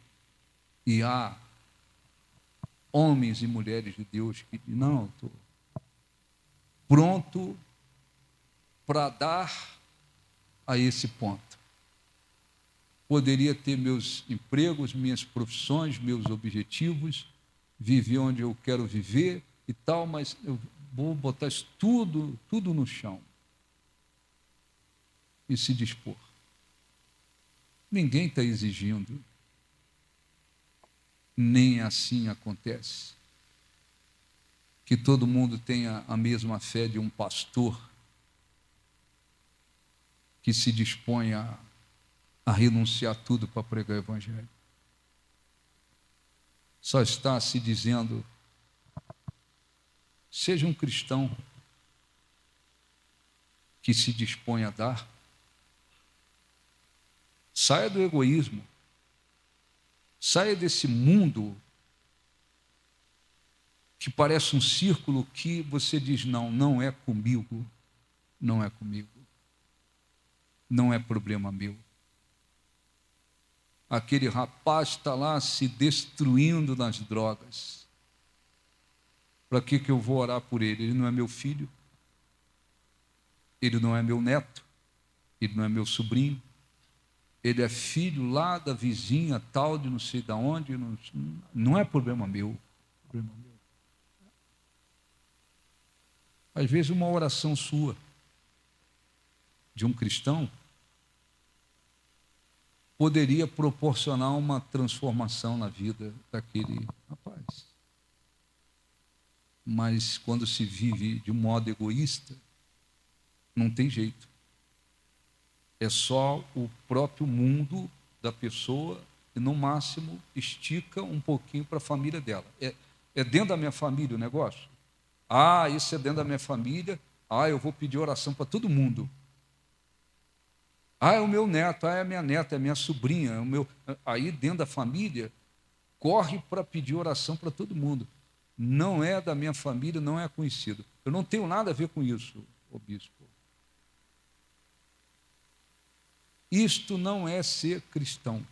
e há homens e mulheres de Deus que dizem, não, estou pronto para dar a esse ponto. Poderia ter meus empregos, minhas profissões, meus objetivos, viver onde eu quero viver e tal, mas eu vou botar isso tudo no chão e se dispor. Ninguém está exigindo, nem assim acontece. Que todo mundo tenha a mesma fé de um pastor que se dispõe a renunciar tudo para pregar o Evangelho. Só está se dizendo, seja um cristão que se dispõe a dar. Saia do egoísmo, saia desse mundo que parece um círculo que você diz, não é comigo, não é comigo, não é problema meu. Aquele rapaz está lá se destruindo nas drogas. Para que eu vou orar por ele? Ele não é meu filho, ele não é meu neto, ele não é meu sobrinho, ele é filho lá da vizinha tal, de não sei de onde, não é problema meu, problema meu. Às vezes uma oração sua, de um cristão, poderia proporcionar uma transformação na vida daquele rapaz. Mas quando se vive de um modo egoísta, não tem jeito. É só o próprio mundo da pessoa e, no máximo, estica um pouquinho para a família dela. É dentro da minha família o negócio? Isso é dentro da minha família. Eu vou pedir oração para todo mundo. É o meu neto, é a minha neta, é a minha sobrinha, é o meu... Aí, dentro da família, corre para pedir oração para todo mundo. Não é da minha família, não é conhecido. Eu não tenho nada a ver com isso, ô bispo. Isto não é ser cristão.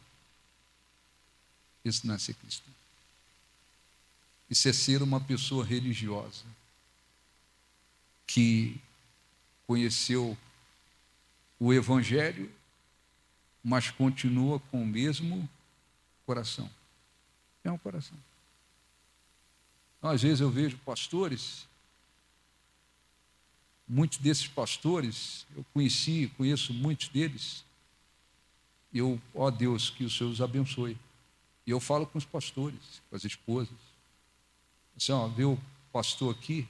Isso não é ser cristão. Isso é ser uma pessoa religiosa que conheceu o Evangelho, mas continua com o mesmo coração. É um coração. Às vezes eu vejo pastores, muitos desses pastores, eu conheço muitos deles, ó Deus, que o Senhor os abençoe. E eu falo com os pastores, com as esposas. Assim, vê o pastor aqui,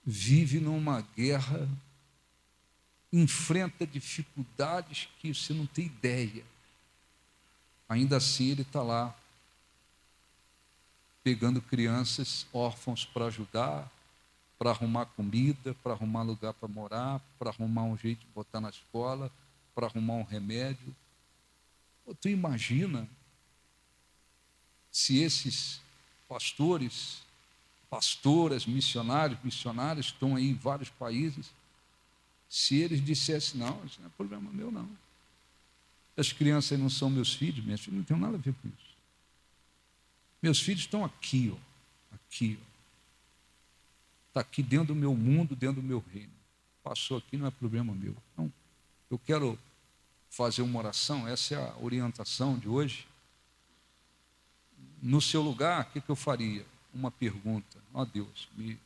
vive numa guerra, enfrenta dificuldades que você não tem ideia. Ainda assim ele está lá, pegando crianças órfãos para ajudar, para arrumar comida, para arrumar lugar para morar, para arrumar um jeito de botar na escola, para arrumar um remédio. Tu imagina se esses pastores, pastoras, missionárias estão aí em vários países, se eles dissessem, não, isso não é problema meu, não. As crianças não são meus filhos, minhas filhas não têm nada a ver com isso. Meus filhos estão aqui, aqui. Está aqui dentro do meu mundo, dentro do meu reino. Passou aqui, não é problema meu. Então, eu quero fazer uma oração, essa é a orientação de hoje. No seu lugar, o que eu faria? Uma pergunta. Deus, me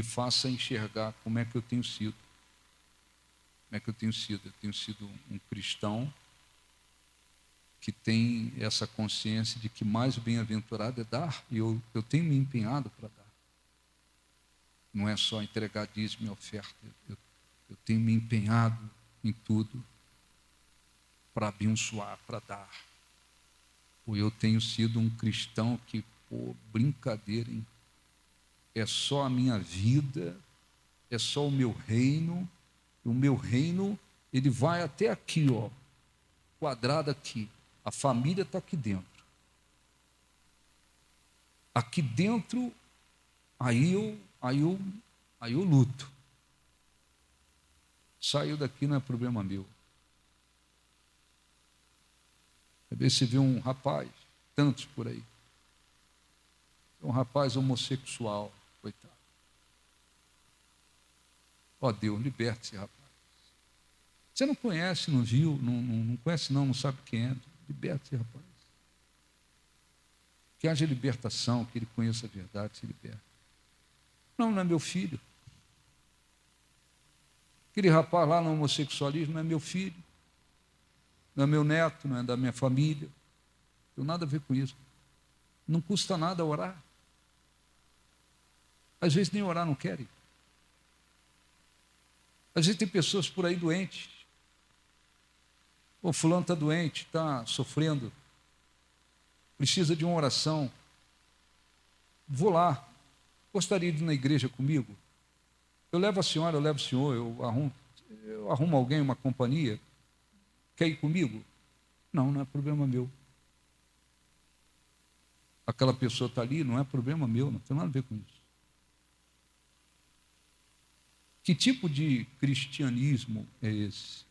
faça enxergar como é que eu tenho sido. Como é que eu tenho sido? Eu tenho sido um cristão que tem essa consciência de que mais bem-aventurado é dar, e eu tenho me empenhado para dar. Não é só entregar dízimo e oferta, eu tenho me empenhado em tudo para abençoar, para dar. Ou eu tenho sido um cristão que, brincadeira, hein? É só a minha vida, é só o meu reino, e o meu reino, ele vai até aqui, quadrado aqui. A família está aqui dentro. Aqui dentro, aí eu luto. Saiu daqui, não é problema meu. Às vezes você vê um rapaz, tantos por aí, um rapaz homossexual, coitado. Deus, liberte esse rapaz. Você não conhece, não viu, não conhece não sabe quem é. Liberte-se, rapaz. Que haja libertação, que ele conheça a verdade, se liberte. Não é meu filho. Aquele rapaz lá no homossexualismo não é meu filho. Não é meu neto, não é da minha família. Não tem nada a ver com isso. Não custa nada orar. Às vezes nem orar não querem. Às vezes tem pessoas por aí doentes. O fulano está doente, está sofrendo. Precisa de uma oração. Vou lá. Gostaria de ir na igreja comigo? Eu levo a senhora, eu levo o senhor, eu arrumo alguém, uma companhia. Quer ir comigo? Não é problema meu. Aquela pessoa está ali, não é problema meu, não tem nada a ver com isso. Que tipo de cristianismo é esse?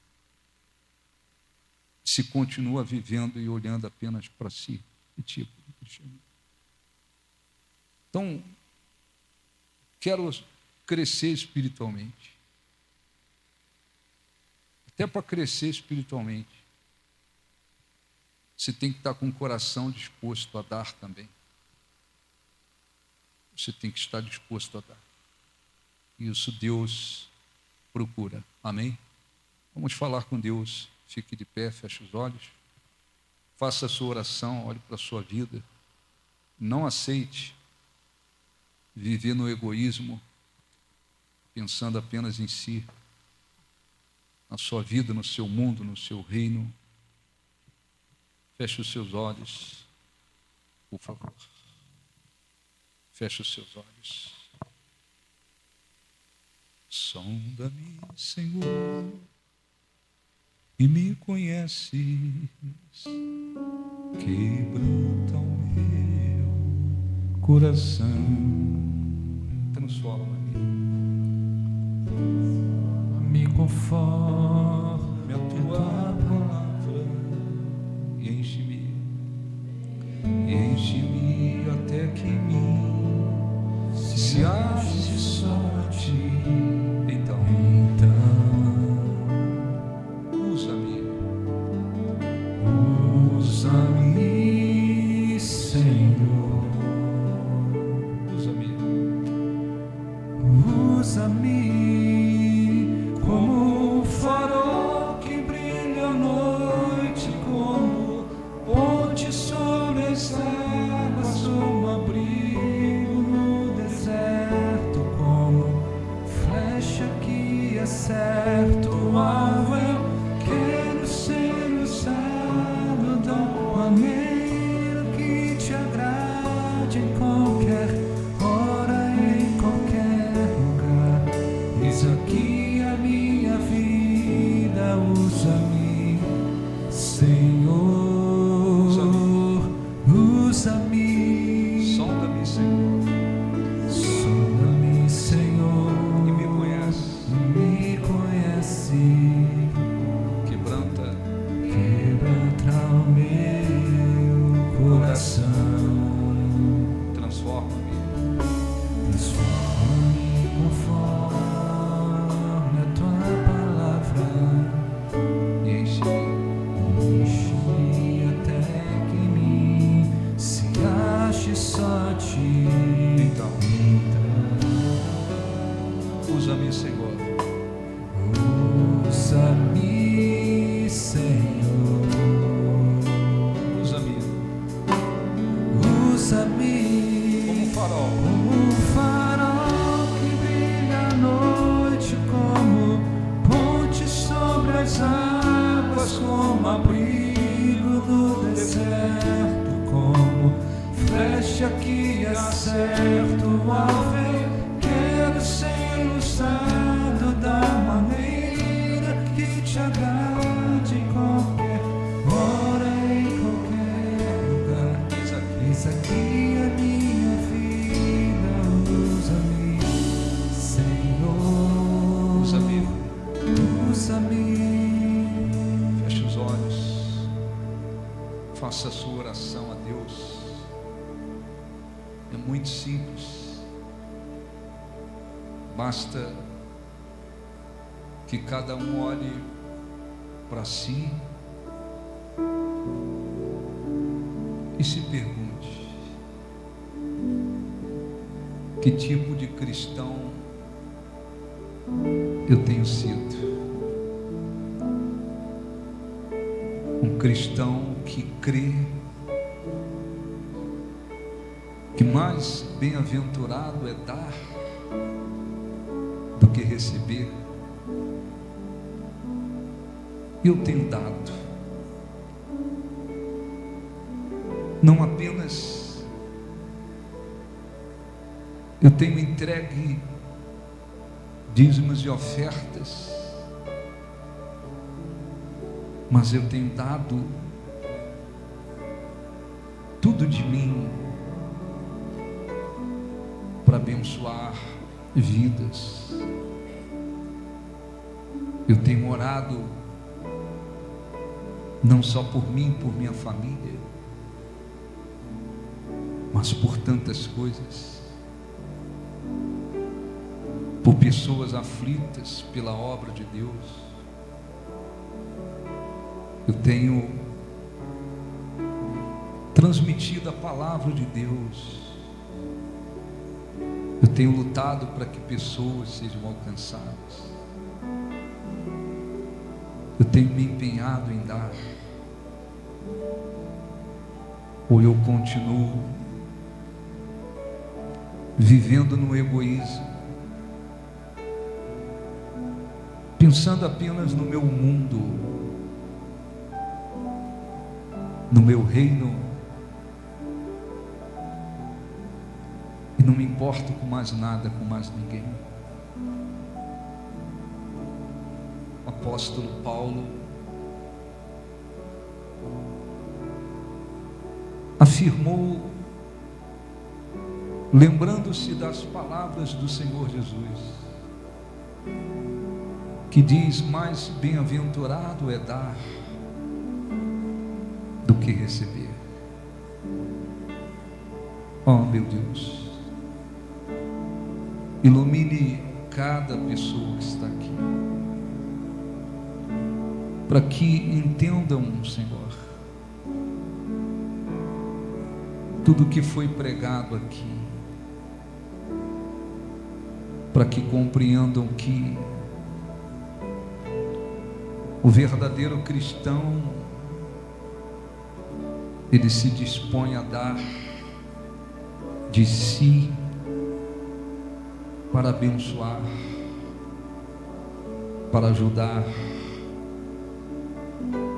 Se continua vivendo e olhando apenas para si. Que tipo de cristianismo? Então, quero crescer espiritualmente. Até para crescer espiritualmente, você tem que estar com o coração disposto a dar também. Você tem que estar disposto a dar. Isso Deus procura. Amém? Vamos falar com Deus. Fique de pé, feche os olhos. Faça a sua oração, olhe para a sua vida. Não aceite viver no egoísmo, pensando apenas em si, na sua vida, no seu mundo, no seu reino. Feche os seus olhos, por favor. Feche os seus olhos. Sonda-me, Senhor, e me conheces, quebranta o meu coração, transforma-me, Me conforme a tua palavra, e enche-me até que em mim se ache só ti. Então, usa-me, Senhor, usa-me, usa-me como um farol que brilha à noite, como ponte sobre as águas, como abrigo no deserto, como flecha que acerta o alvo. Eu quero ser usado da maneira que te agrade, em qualquer hora, em qualquer lugar. Eis aqui a minha vida, usa-me, Senhor, usa-me, sonda-me, Senhor, sonda-me, Senhor, e me conhece, me conhece, quebranta quebranta o meu coração, transforma-me, transforma-me conforme a tua palavra, e enche-me enche-me até que em mim se ache só ti. Então, usa-me, Senhor, Usa-me, Senhor, usa-me usa-me como um farol, como um farol que brilha à noite, como ponte sobre as águas, como abrigo no deserto, como flecha que acerta o alvo. Eu quero ser usado da maneira que te agrade, em qualquer hora, em qualquer lugar. Eis aqui a minha vida, usa-me, Senhor, usa-me, usa-me. feche os olhos, faça a sua oração a Deus. É muito simples. Basta que cada um olhe para si e se pergunte: que tipo de cristão eu tenho sido? Um cristão que crê que mais bem-aventurado é dar do que receber? Eu tenho dado, não apenas eu tenho entregue dízimos e ofertas, mas eu tenho dado tudo de mim para abençoar vidas. Eu tenho orado não só por mim, por minha família, mas por tantas coisas, por pessoas aflitas pela obra de Deus. Eu tenho transmitido a palavra de Deus. Eu tenho lutado para que pessoas sejam alcançadas. Eu tenho me empenhado em dar. Ou eu continuo vivendo no egoísmo, pensando apenas no meu mundo, no meu reino, e não me importo com mais nada, com mais ninguém. O apóstolo Paulo afirmou, lembrando-se das palavras do Senhor Jesus, que diz: mais bem-aventurado é dar do que receber. Oh, meu Deus, ilumine cada pessoa que está aqui, para que entendam, Senhor, tudo que foi pregado aqui, para que compreendam que o verdadeiro cristão, ele se dispõe a dar de si para abençoar, para ajudar,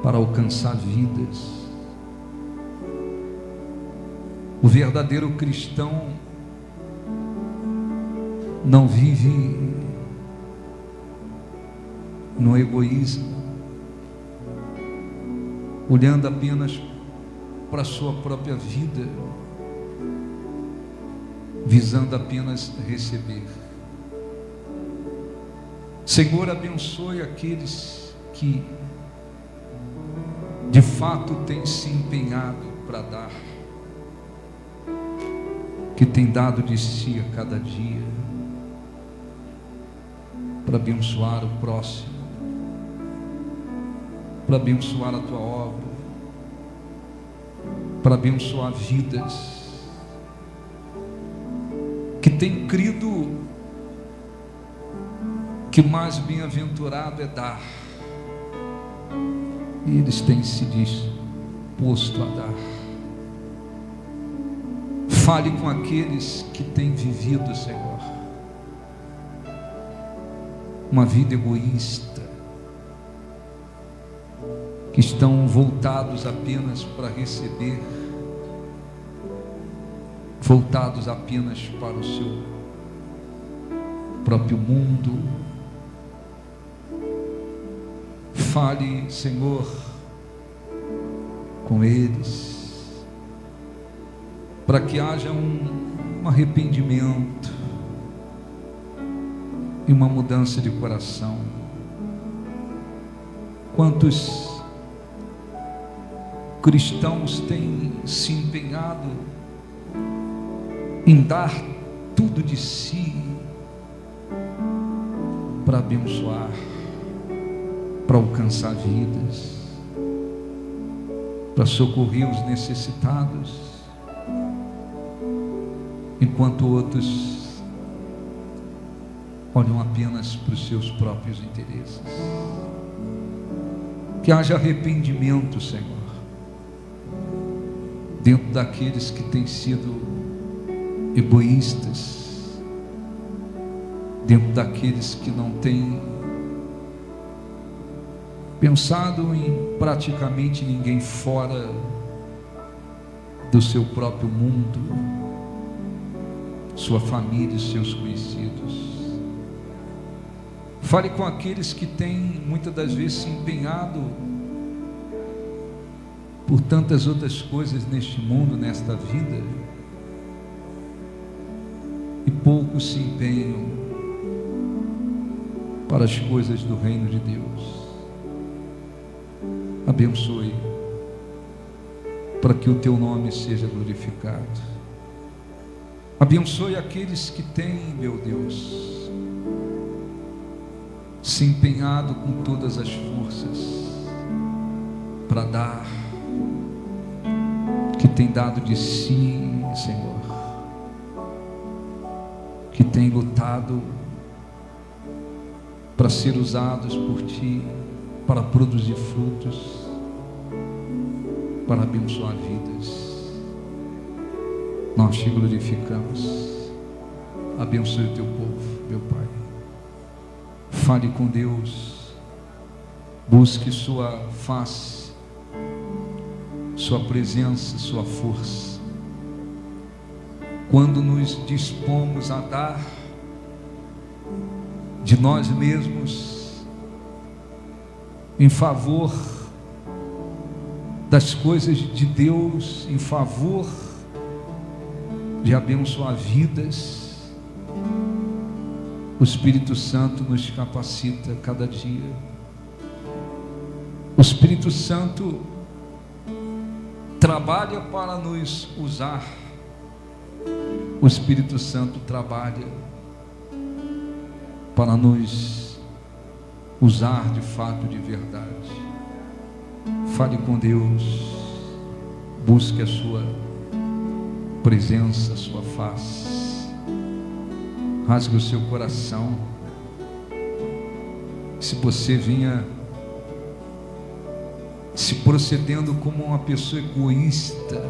para alcançar vidas. O verdadeiro cristão não vive no egoísmo, olhando apenas para a sua própria vida, visando apenas receber. Senhor, abençoe aqueles que de fato têm se empenhado para dar, que têm dado de si a cada dia, para abençoar o próximo, para abençoar a tua obra, para abençoar vidas, que têm crido que mais bem-aventurado é dar, e eles têm se disposto a dar. Fale com aqueles que têm vivido, Senhor, uma vida egoísta, que estão voltados apenas para receber, voltados apenas para o seu próprio mundo. Fale, Senhor, com eles, para que haja um arrependimento e uma mudança de coração. Quantos cristãos têm se empenhado em dar tudo de si para abençoar, para alcançar vidas, para socorrer os necessitados, enquanto outros olham apenas para os seus próprios interesses. Que haja arrependimento, Senhor, dentro daqueles que têm sido egoístas, dentro daqueles que não têm pensado em praticamente ninguém fora do seu próprio mundo, sua família e seus conhecidos. Fale com aqueles que têm muitas das vezes se empenhado por tantas outras coisas neste mundo, nesta vida, e poucos se empenham para as coisas do reino de Deus. Abençoe, para que o teu nome seja glorificado. Abençoe aqueles que têm, meu Deus, se empenhado com todas as forças para dar, que tem dado de si, Senhor, que tem lutado para ser usados por Ti, para produzir frutos, para abençoar vidas. Nós te glorificamos. Abençoe o teu povo, meu Pai. Fale com Deus, busque sua face, sua presença, sua força. Quando nos dispomos a dar de nós mesmos em favor das coisas de Deus, em favor de abençoar vidas, o Espírito Santo nos capacita cada dia. O Espírito Santo trabalha para nos usar. O Espírito Santo trabalha para nos usar de fato, de verdade. Fale com Deus, busque a sua presença, a sua face, rasgue o seu coração. Se você vinha se procedendo como uma pessoa egoísta,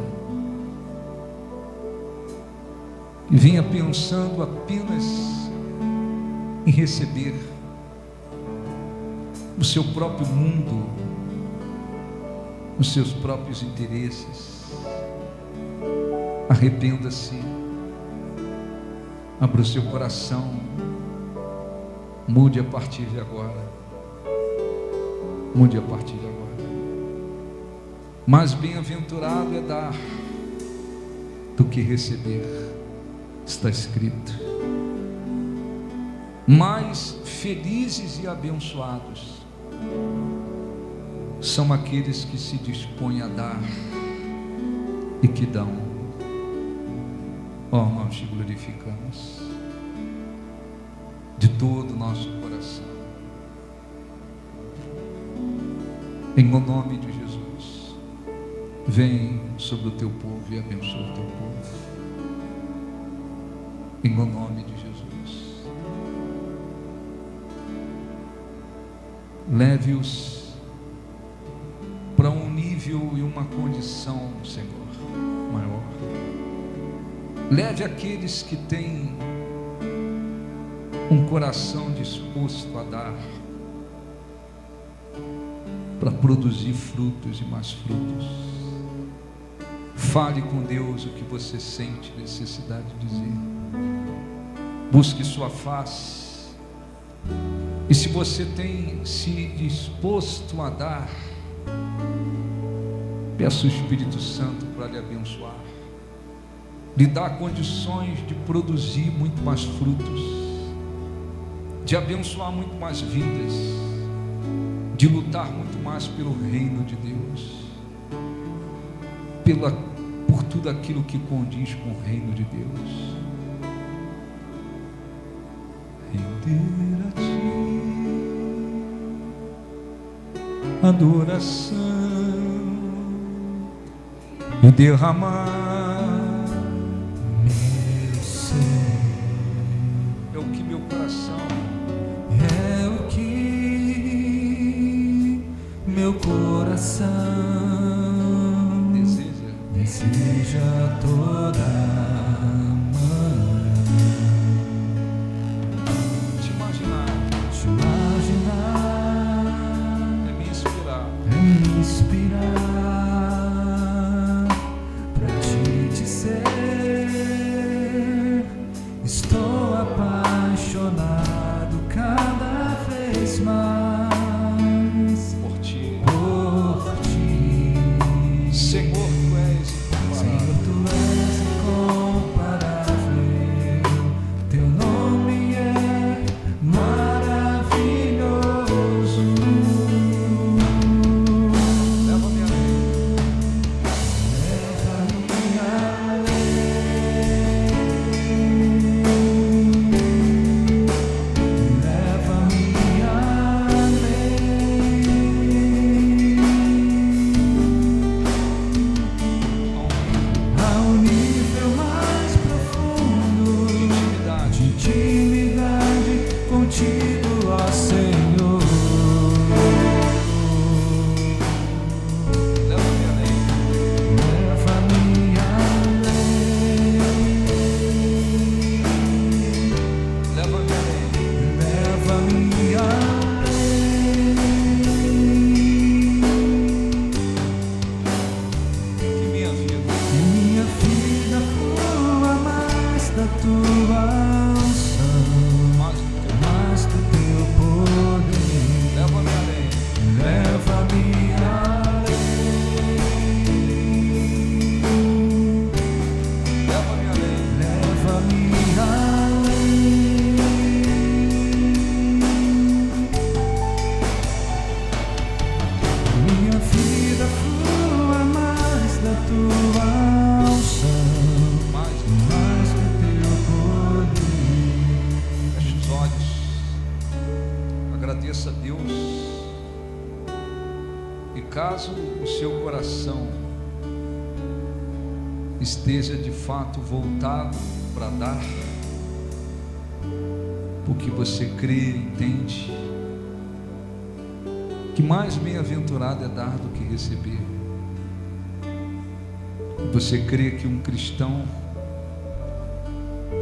e vinha pensando apenas em receber o seu próprio mundo, os seus próprios interesses, arrependa-se, abra o seu coração, mude a partir de agora, mude a partir de agora. Mais bem-aventurado é dar do que receber, está escrito. Mais felizes e abençoados são aqueles que se dispõem a dar e que dão. Ó, nós te glorificamos de todo o nosso coração, em nome de Jesus. Vem sobre o teu povo e abençoa o teu povo, em nome de Jesus. Leve-os para um nível e uma condição, Senhor, maior. Leve aqueles que têm um coração disposto a dar, para produzir frutos e mais frutos. Fale com Deus o que você sente necessidade de dizer. Busque sua face. E se você tem se disposto a dar, peça o Espírito Santo para lhe abençoar, lhe dar condições de produzir muito mais frutos, de abençoar muito mais vidas, de lutar muito mais pelo reino de Deus, por tudo aquilo que condiz com o reino de Deus. Render a Ti adoração e derramar Meu ser é o que meu coração é o que meu coração deseja toda manhã. te imaginar, Te imaginar é me inspirar, é me inspirar pra te dizer: estou apaixonado cada vez mais por ti. por ti. Senhor, tu és Senhor, tu és incomparável, teu nome é maravilhoso. leva-me além, Leva-me além, leva-me ao nível mais profundo intimidade, de intimidade contigo, ó Senhor. leva-me além, Leva-me além, leva-me além, leva-me que minha vida que minha vida flua mais da tua unção, mais do teu poder. leva-me além, Leva-me leva-me além, leva-me além. Minha vida flua mais da tua unção, mais mais do teu poder. feche os olhos, agradeça a Deus. E caso o seu coração esteja de fato voltado para dar, porque você crê, entende que mais bem-aventurado é dar do que receber. Você crê que um cristão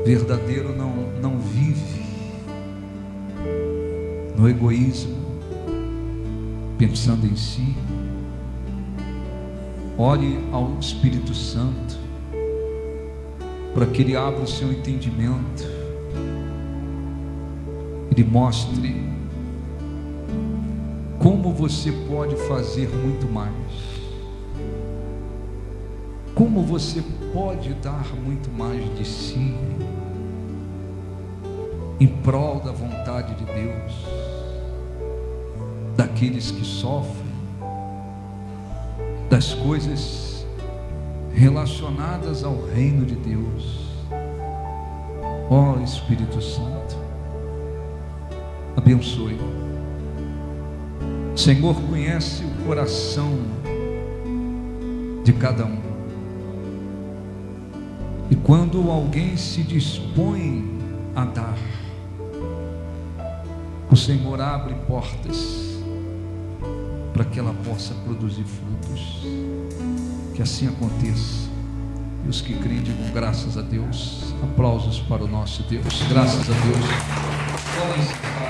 verdadeiro não vive no egoísmo, pensando em si. Ore ao Espírito Santo para que Ele abra o seu entendimento, Ele mostre como você pode fazer muito mais, como você pode dar muito mais de si em prol da vontade de Deus, daqueles que sofrem, das coisas relacionadas ao reino de Deus. Ó Espírito Santo, abençoe. O Senhor conhece o coração de cada um. E quando alguém se dispõe a dar, o Senhor abre portas para que ela possa produzir frutos. Que assim aconteça. E os que creem digam graças a Deus. Aplausos para o nosso Deus. Graças a Deus.